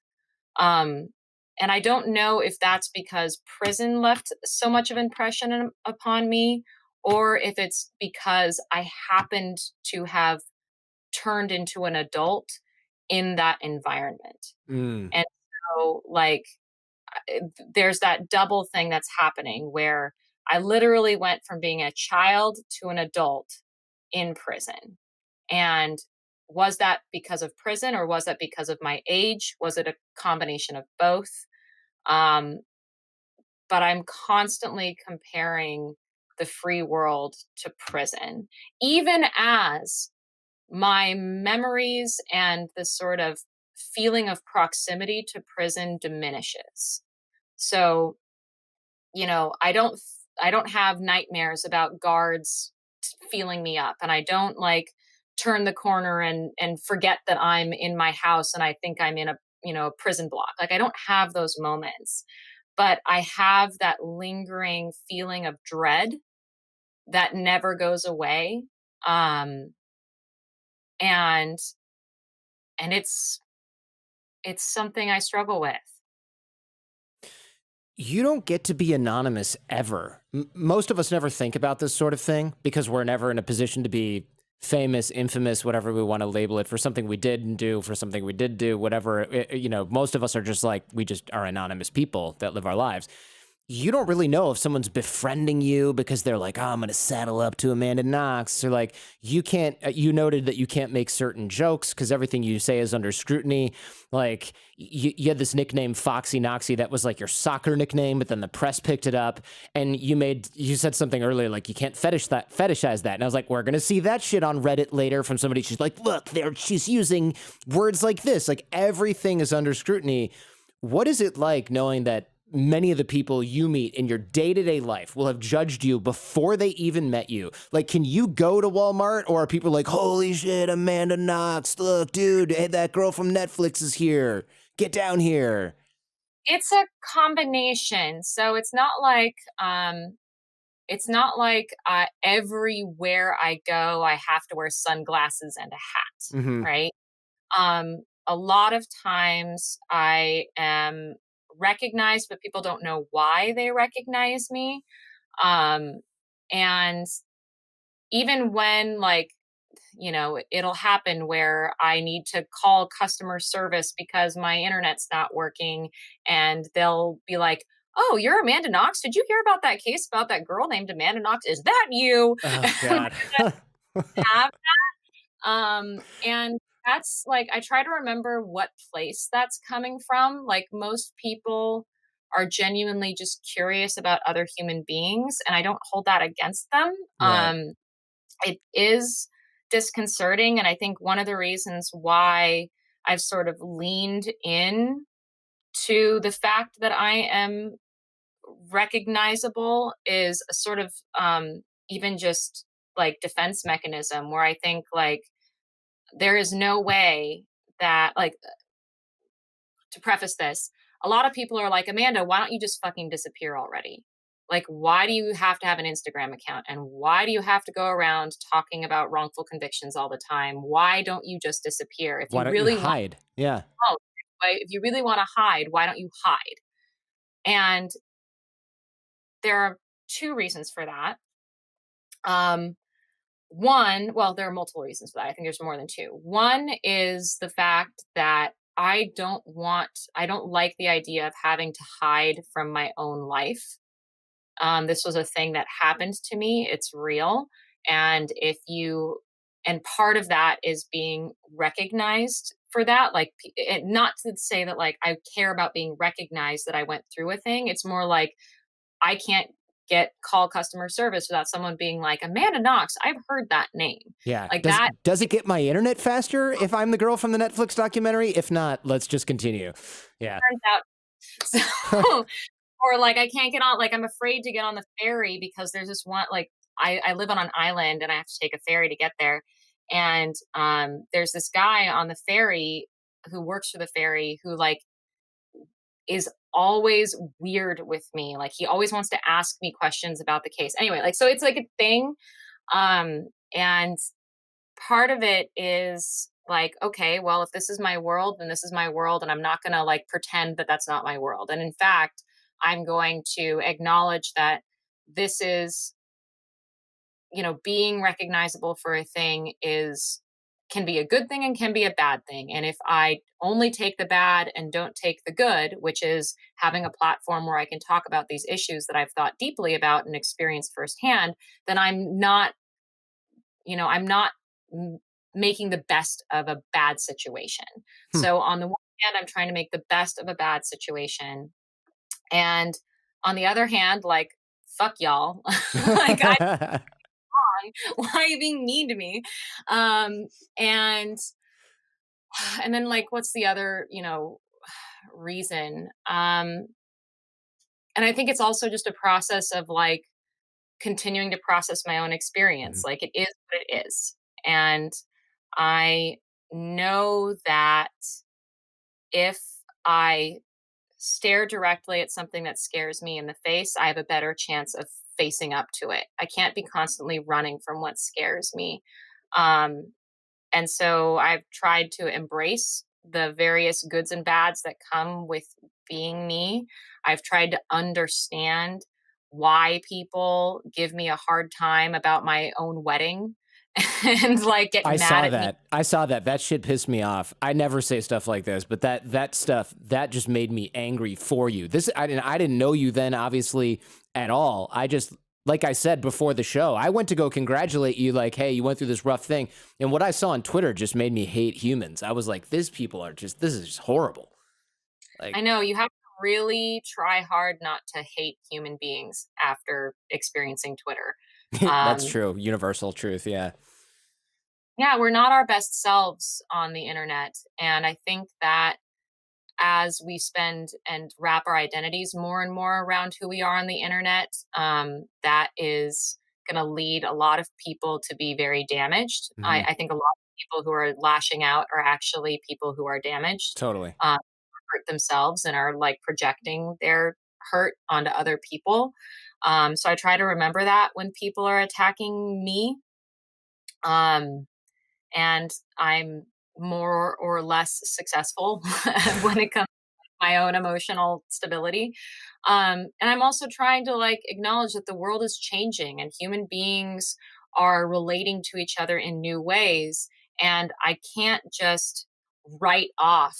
Um, and I don't know if that's because prison left so much of impression upon me, or if it's because I happened to have turned into an adult in that environment. Mm. And so, like, there's that double thing that's happening where I literally went from being a child to an adult in prison. And was that because of prison or was that because of my age? Was it a combination of both? Um, but I'm constantly comparing the free world to prison, even as my memories and the sort of feeling of proximity to prison diminishes. So, I don't have nightmares about guards feeling me up, and I don't like turn the corner and forget that I'm in my house and I think I'm in a prison block. Like, I don't have those moments, but I have that lingering feeling of dread that never goes away. Um and and it's something I struggle with. You don't get to be anonymous ever. Most of us never think about this sort of thing because we're never in a position to be famous, infamous, whatever we want to label it, for something we didn't do, for something we did do, whatever. Most of us are just like, we just are anonymous people that live our lives. You don't really know if someone's befriending you because they're like, oh, I'm going to saddle up to Amanda Knox. Or like, you can't, you noted that you can't make certain jokes because everything you say is under scrutiny. Like, you had this nickname, Foxy Knoxy, that was like your soccer nickname, but then the press picked it up. And you said something earlier, like, you can't fetishize that. And I was like, we're going to see that shit on Reddit later from somebody. She's like, look, she's using words like this. Like, everything is under scrutiny. What is it like knowing that many of the people you meet in your day-to-day life will have judged you before they even met you? Like, can you go to Walmart, or are people like, holy shit, Amanda Knox, look, dude, hey, that girl from Netflix is here. Get down here. It's a combination. So it's not like everywhere I go I have to wear sunglasses and a hat, Hmm. right? A lot of times I am recognized, but people don't know why they recognize me. Um, and even when, like, it'll happen where I need to call customer service because my internet's not working, and they'll be like, "Oh, you're Amanda Knox. Did you hear about that case about that girl named Amanda Knox? Is that you?" Oh, God. Have and that's like, I try to remember what place that's coming from. Like, most people are genuinely just curious about other human beings, and I don't hold that against them. Right. It is disconcerting, and I think one of the reasons why I've sort of leaned in to the fact that I am recognizable is a sort of, even just, like, defense mechanism where I think, like, there is no way that, like, to preface this, a lot of people are like, "Amanda, why don't you just fucking disappear already? Like, why do you have to have an Instagram account? And why do you have to go around talking about wrongful convictions all the time? Why don't you just disappear? If Why you don't you really want hide? Yeah. out, if you really want to hide, why don't you hide?" And there are two reasons for that. Um, One, well, there are multiple reasons for that. I think there's more than two. One is the fact that I don't like the idea of having to hide from my own life. This was a thing that happened to me. It's real. And and part of that is being recognized for that. Like, not to say that like I care about being recognized that I went through a thing. It's more like I can't call customer service without someone being like, Amanda Knox, I've heard that name. Yeah. Like Does that does it get my internet faster if I'm the girl from the Netflix documentary? If not, let's just continue. Yeah. turns out. So, or like I can't get on, like I'm afraid to get on the ferry because there's this one, like I live on an island and I have to take a ferry to get there. And there's this guy on the ferry who works for the ferry who like is always weird with me. Like he always wants to ask me questions about the case. Anyway, like so it's like a thing. And part of it is like, okay, well, if this is my world, then this is my world, and I'm not going to like pretend that that's not my world. And in fact, I'm going to acknowledge that this is, being recognizable for a thing is can be a good thing and can be a bad thing. And if I only take the bad and don't take the good, which is having a platform where I can talk about these issues that I've thought deeply about and experienced firsthand, then I'm not m- making the best of a bad situation. Hmm. So on the one hand, I'm trying to make the best of a bad situation. And on the other hand, like, fuck y'all. Like, why are you being mean to me? Um, and and then like what's the other, reason? And I think it's also just a process of like continuing to process my own experience. Mhm. Like it is what it is. And I know that if I stare directly at something that scares me in the face, I have a better chance of facing up to it. I can't be constantly running from what scares me. Um, and so I've tried to embrace the various goods and bads that come with being me. I've tried to understand why people give me a hard time about my own wedding and like get I mad saw at me. that. I saw that. That shit pissed me off. I never say stuff like this, but that stuff that just made me angry for you. I didn't know you then, obviously, at all. I just, like I said before the show, I went to go congratulate you, like, hey, you went through this rough thing, and what I saw on Twitter just made me hate humans. I was like, this is just horrible. I Like, know you have to really try hard not to hate human beings after experiencing Twitter. that's Um, true. Universal truth. Yeah. yeah, we're not our best selves on the internet. And I think that as we spend and wrap our identities more and more around who we are on the internet, that is going to lead a lot of people to be very damaged. Hmm. I think a lot of people who are lashing out are actually people who are damaged, Totally. hurt themselves, and are like projecting their hurt onto other people. So I try to remember that when people are attacking me. Um, and I'm more or less successful when it comes my own emotional stability. And I'm also trying to like acknowledge that the world is changing and human beings are relating to each other in new ways. And I can't just write off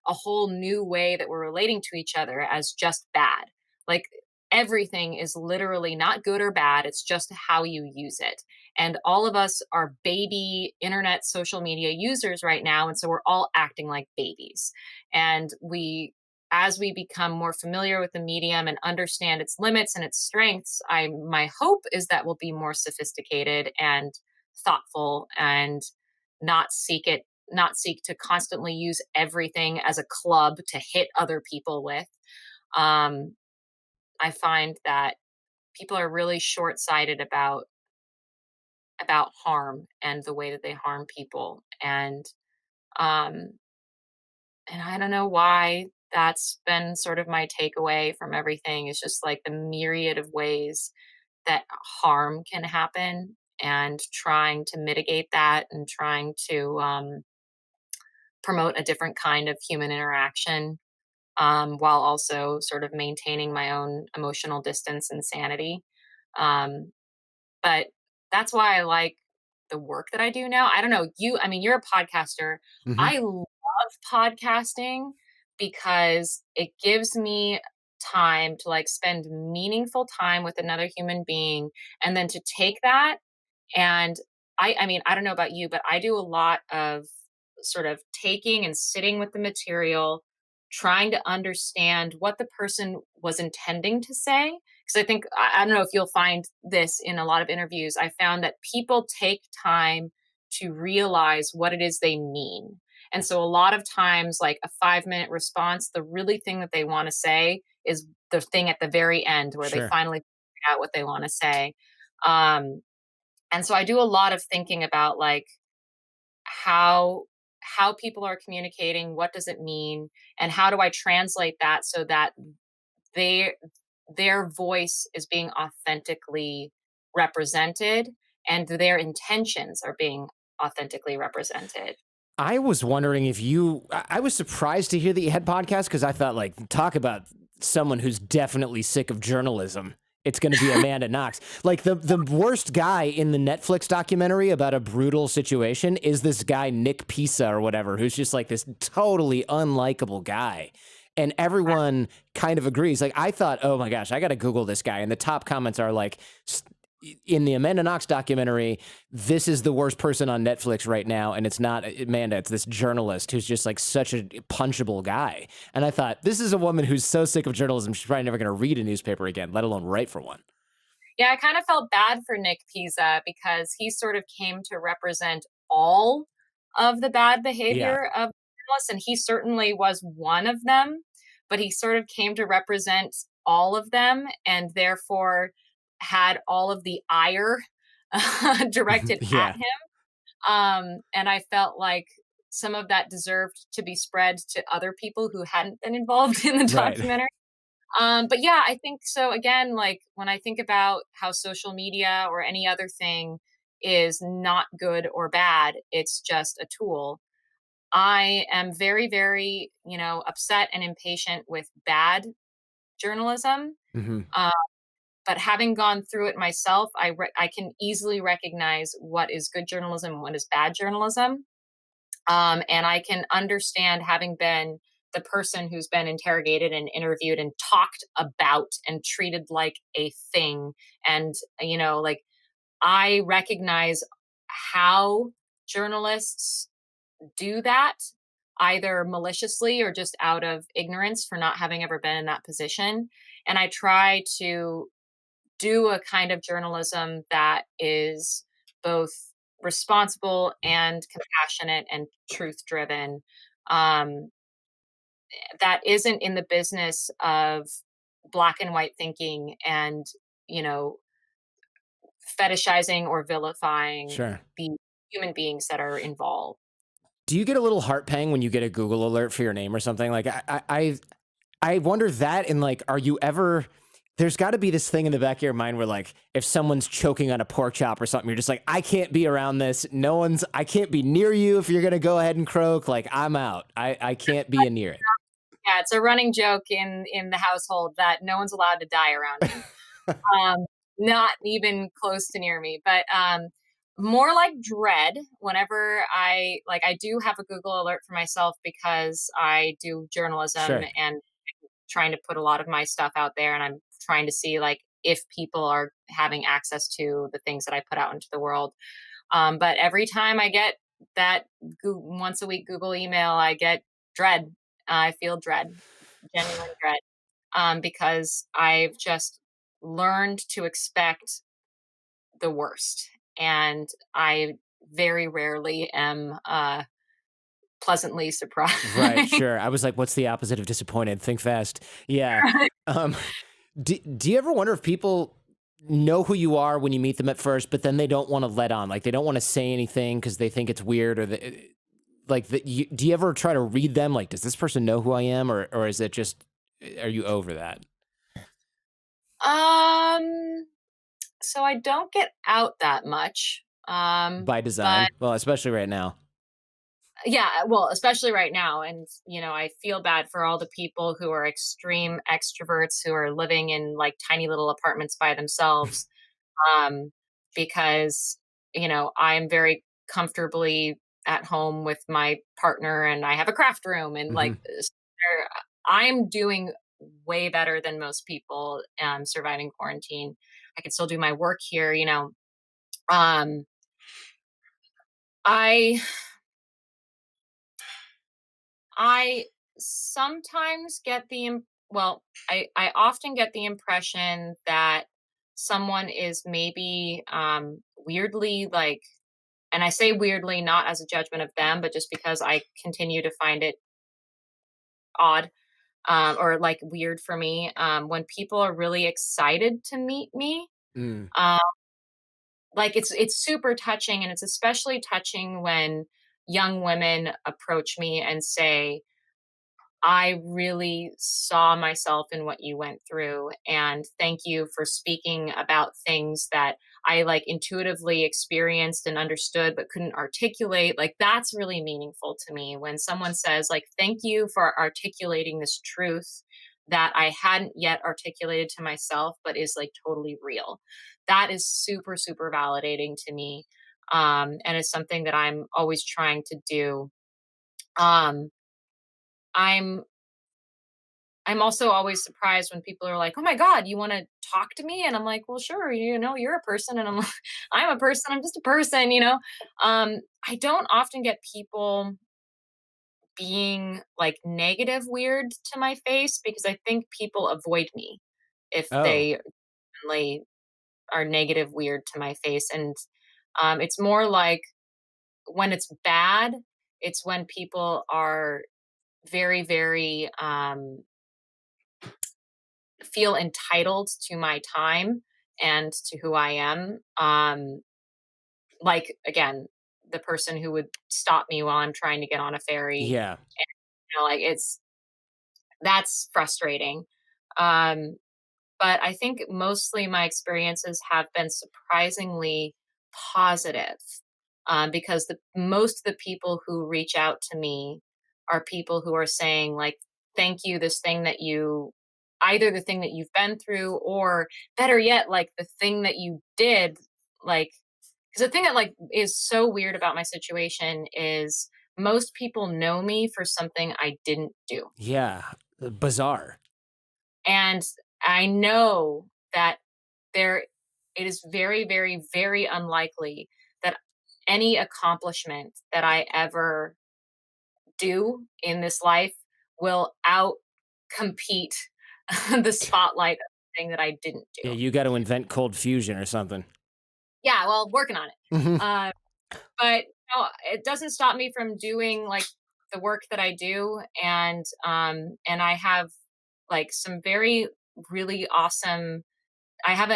a whole new way that we're relating to each other as just bad. Like everything is literally not good or bad. It's just how you use it. And all of us are baby internet social media users right now. And so we're all acting like babies. And as we become more familiar with the medium and understand its limits and its strengths, my hope is that we'll be more sophisticated and thoughtful and not seek to constantly use everything as a club to hit other people with. Um, I find that people are really short-sighted about harm and the way that they harm people, um, and I don't know why that's been sort of my takeaway from everything. It's just like the myriad of ways that harm can happen, and trying to mitigate that, and trying to promote a different kind of human interaction, while also sort of maintaining my own emotional distance and sanity. Um, but that's why I like the work that I do now. I don't know, I mean, you're a podcaster. Hmm. I love podcasting because it gives me time to like spend meaningful time with another human being, and then to take that and I mean, I don't know about you, but I do a lot of sort of taking and sitting with the material, trying to understand what the person was intending to say. Because I think, I don't know if you'll find this in a lot of interviews. I found that people take time to realize what it is they mean. And so a lot of times, like a 5-minute response, the really thing that they want to say is the thing at the very end where they Sure. finally figure out what they want to say. Um, and so I do a lot of thinking about like how how people are communicating, what does it mean, and how do I translate that so that they their voice is being authentically represented and their intentions are being authentically represented. I was wondering if I was surprised to hear that you had podcasts because I thought, like, talk about someone who's definitely sick of journalism. It's going to be Amanda Knox. Like, the worst guy in the Netflix documentary about a brutal situation is this guy, Nick Pisa or whatever, who's just like this totally unlikable guy. And everyone kind of agrees. Like, I thought, oh my gosh, I got to Google this guy. And the top comments are like, in the Amanda Knox documentary, this is the worst person on Netflix right now. And it's not Amanda, it's this journalist who's just like such a punchable guy. And I thought, this is a woman who's so sick of journalism, she's probably never going to read a newspaper again, let alone write for one. Yeah, I kind of felt bad for Nick Pisa because he sort of came to represent all of the bad Yeah. behavior of journalists, and he certainly was one of them, but he sort of came to represent all of them and therefore had all of the ire directed at Yeah. him. And I felt like some of that deserved to be spread to other people who hadn't been involved in the Right. documentary. But yeah, I think so. Again, like when I think about how social media or any other thing is not good or bad, it's just a tool. I am very, very, upset and impatient with bad journalism. Hmm. Uh, but having gone through it myself, I can easily recognize what is good journalism and what is bad journalism. And I can understand, having been the person who's been interrogated and interviewed and talked about and treated like a thing. And, like I recognize how journalists do that, either maliciously or just out of ignorance for not having ever been in that position. And I try to do a kind of journalism that is both responsible and compassionate and truth driven, um, that isn't in the business of black and white thinking and, you know, fetishizing or vilifying Sure. the human beings that are involved. Do you get a little heart pang when you get a Google alert for your name or something? Like, I wonder that, and like, are you ever, there's got to be this thing in the back of your mind where like, if someone's choking on a pork chop or something, you're just like, I can't be around this. I can't be near you if you're going to go ahead and croak. Like, I'm out. I can't be near it. Yeah, it's a running joke in the household that no one's allowed to die around me. Um, Not even close to near me, but more like dread. Whenever I do have a Google alert for myself because I do journalism Sure. and trying to put a lot of my stuff out there, and I'm trying to see like if people are having access to the things that I put out into the world. But every time I get that once a week Google email, I get dread. I feel dread, genuine dread, because I've just learned to expect the worst, and I very rarely am pleasantly Right, surprised. sure. I was like, what's the opposite of disappointed? Think fast. Yeah. Um, do you ever wonder if people know who you are when you meet them at first, but then they don't want to let on? Like they don't want to say anything because they think it's weird or do you ever try to read them? Like, does this person know who I am? Or is it just, are you over that Um, so I don't get out that much. by But design? Well, especially right now. yeah, well, especially right now. And, I feel bad for all the people who are extreme extroverts who are living in like tiny little apartments by themselves. Um, because, I'm very comfortably at home with my partner and I have a craft room and like Hmm. I'm doing way better than most people surviving quarantine. I can still do my work here. Um, I I sometimes get I often get the impression that someone is maybe weirdly like, and I say weirdly not as a judgment of them, but just because I continue to find it odd, or like weird for me, when people are really excited to meet me. Mm. Um, like it's super touching, and it's especially touching when young women approach me and say, I really saw myself in what you went through. And thank you for speaking about things that I like intuitively experienced and understood but couldn't articulate. Like that's really meaningful to me when someone says, like, thank you for articulating this truth that I hadn't yet articulated to myself, but is like totally real. That is super, super validating to me. And it's something that I'm always trying to do. Um, I'm I'm also always surprised when people are like, "Oh my god, you wanna talk to me?" And I'm like, "Well, sure, you're a person," and I'm like, "I'm a person, I'm just a person." I don't often get people being, like, negative weird to my face because I think people avoid me if Oh, they really are negative weird to my face, and, it's more like when it's bad, it's when people are very, very, feel entitled to my time and to who I am. Like again, the person who would stop me while I'm trying to get on a ferry. yeah. Like that's frustrating. Um, but I think mostly my experiences have been surprisingly positive, because the most of the people who reach out to me are people who are saying like, "Thank you, this thing that you." Either the thing that you've been through, or better yet, like the thing that you did, like, because the thing that like is so weird about my situation is most people know me for something I didn't do. Yeah. Bizarre. And I know that there it is very, very, very unlikely that any accomplishment that I ever do in this life will out compete the spotlight of the thing that I didn't Yeah, do. you got to invent cold fusion or something. Yeah, well, working on it. Hmm. Uh, but no, it doesn't stop me from doing like the work that I do, and I have like some very really awesome. I have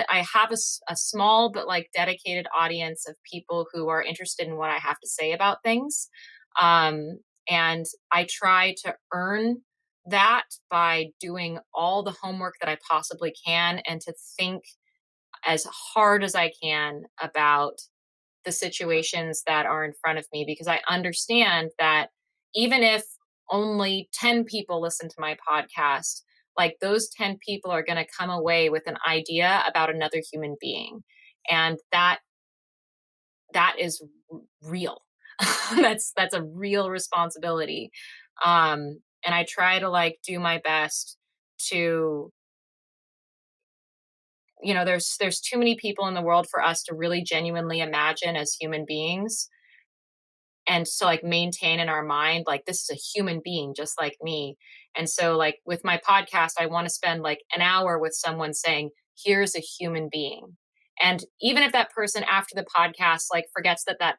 a small but like dedicated audience of people who are interested in what I have to say about things, um, and I try to earn that by doing all the homework that I possibly can and to think as hard as I can about the situations that are in front of me because I understand that even if only 10 people listen to my podcast, like those 10 people are going to come away with an idea about another human being. And that is real. That's a real responsibility. And I try to like do my best to there's too many people in the world for us to really genuinely imagine as human beings, and to like maintain in our mind like this is a human being just like me. And so like with my podcast, I want to spend like an hour with someone saying, here's a human being. And even if that person after the podcast like forgets that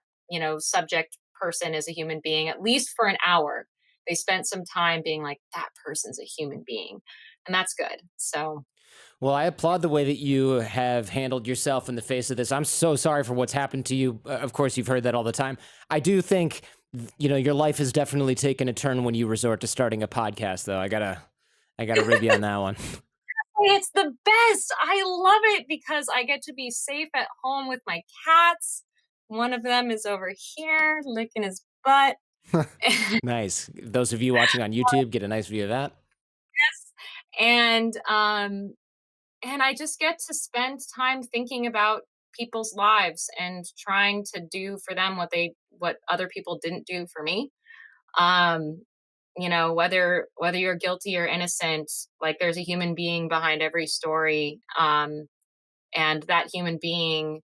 subject person is a human being, at least for an hour they spent some time being like, that person's a human being. And that's good. So Well, I applaud the way that you have handled yourself in the face of this. I'm so sorry for what's happened to you. Of course, you've heard that all the time. I do think, your life has definitely taken a turn when you resort to starting a podcast, though. I gotta rib you on that one. it's the best. I love it because I get to be safe at home with my cats. One of them is over here licking his butt. Nice. Those of you watching on YouTube get a nice view of that. and and I just get to spend time thinking about people's lives and trying to do for them what other people didn't do for me. Um whether you're guilty or innocent, like there's a human being behind every story. And that human being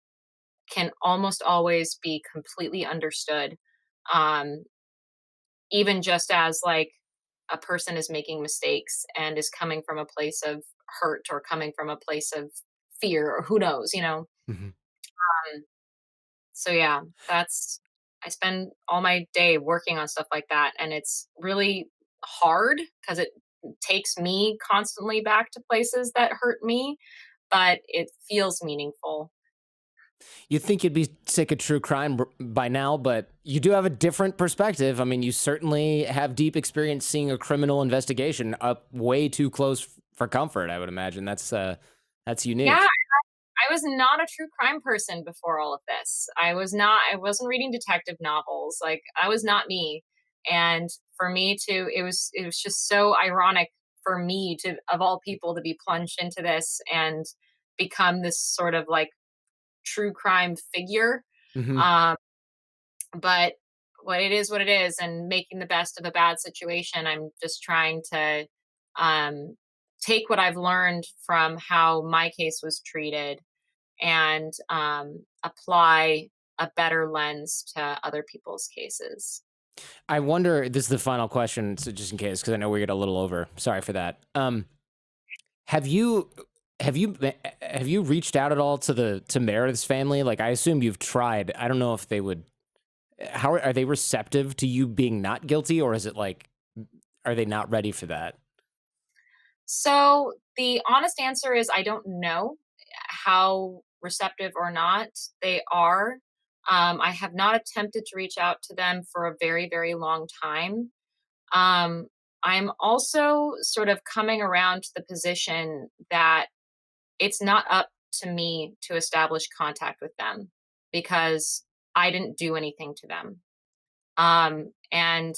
can almost always be completely understood, um, even just as like a person is making mistakes and is coming from a place of hurt or coming from a place of fear or who knows. Mhm. um, so yeah, that's I spend all my day working on stuff like that, and it's really hard because it takes me constantly back to places that hurt me, but it feels meaningful. You'd think you'd be sick of true crime by now, but you do have a different perspective. I mean, you certainly have deep experience seeing a criminal investigation up way too close for comfort. I would imagine that's Yeah, unique. I was not a true crime person before all of this. I wasn't reading detective novels. Like I was not me. And for me to it was just so ironic for me to of all people to be plunged into this and become this sort of like true crime figure. Hmm. Um but what it is, and making the best of a bad situation. I'm just trying to um take what I've learned from how my case was treated and apply a better lens to other people's cases. I wonder. This is the final question, so just in case, because I know we get a little over. Sorry for that. Have you have you reached out at all to the Meredith's family? Like, I assume you've tried. I don't know if they would. How are they receptive to you being not guilty, or is it like, are they not ready for that? So the honest answer is I don't know how receptive or not they are. I have not attempted to reach out to them for a very, very long time. Um, I'm also sort of coming around to the position that it's not up to me to establish contact with them because I didn't do anything to them. And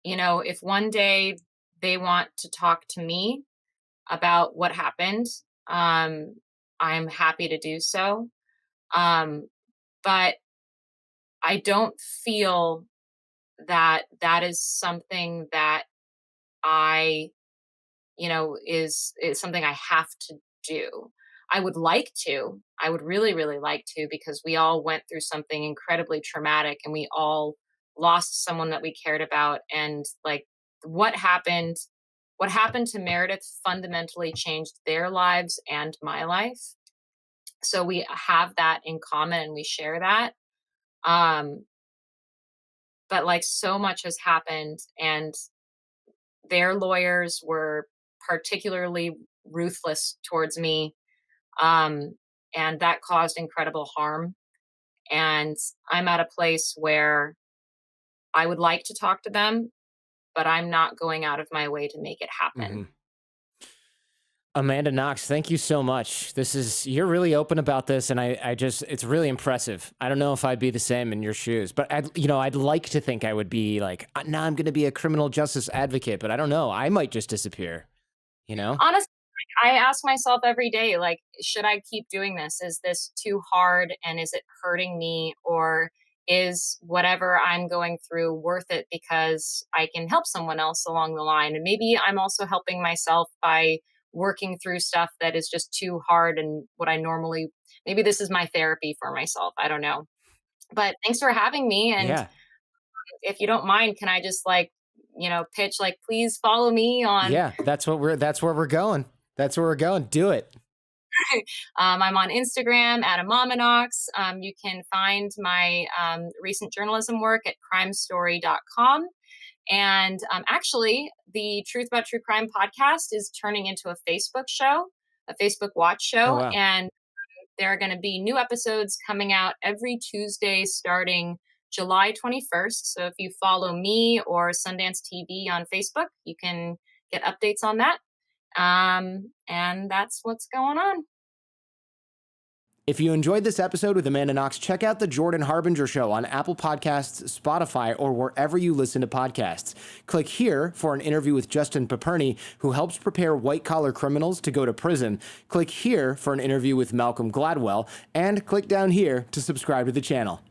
if one day they want to talk to me about what happened, um, I'm happy to do so. Um, but I don't feel that that is something that I is something I have to do. I would like to. I would really, really like to because we all went through something incredibly traumatic and we all lost someone that we cared about. And like what happened, what happened to Meredith fundamentally changed their lives and my life. So we have that in common and we share that. Um, but like so much has happened and their lawyers were particularly ruthless towards me, um, and that caused incredible harm. And I'm at a place where I would like to talk to them, but I'm not going out of my way to make it Hmm. happen. Amanda Knox, thank you so much. You're really open about this, and I just, it's really impressive. I don't know if I'd be the same in your shoes, but I'd like to think I would be like, now I'm going to be a criminal justice advocate, but I don't know. I might just disappear, you know? Honestly, I ask myself every day, like, should I keep doing this? Is this too hard and is it hurting me? Or is whatever I'm going through worth it because I can help someone else along the line? And maybe I'm also helping myself by working through stuff that is just too hard and what I normally, maybe this is my therapy for myself. I don't know. But thanks for having me. And Yeah. if you don't mind, can I just like, pitch like, please follow me on, Yeah. That's where we're going. That's where we're going. Do it. I'm on Instagram at Knox. You can find my recent journalism work at crimestory.com. And actually, the Truth About True Crime podcast is turning into a Facebook show, a Facebook watch Oh, show. wow. And there are going to be new episodes coming out every Tuesday starting July 21st. So if you follow me or Sundance TV on Facebook, you can get updates on that. And that's what's going on. If you enjoyed this episode with Amanda Knox, check out The Jordan Harbinger Show on Apple Podcasts, Spotify, or wherever you listen to podcasts. Click here for an interview with Justin Paperny, who helps prepare white-collar criminals to go to prison. Click here for an interview with Malcolm Gladwell, and click down here to subscribe to the channel.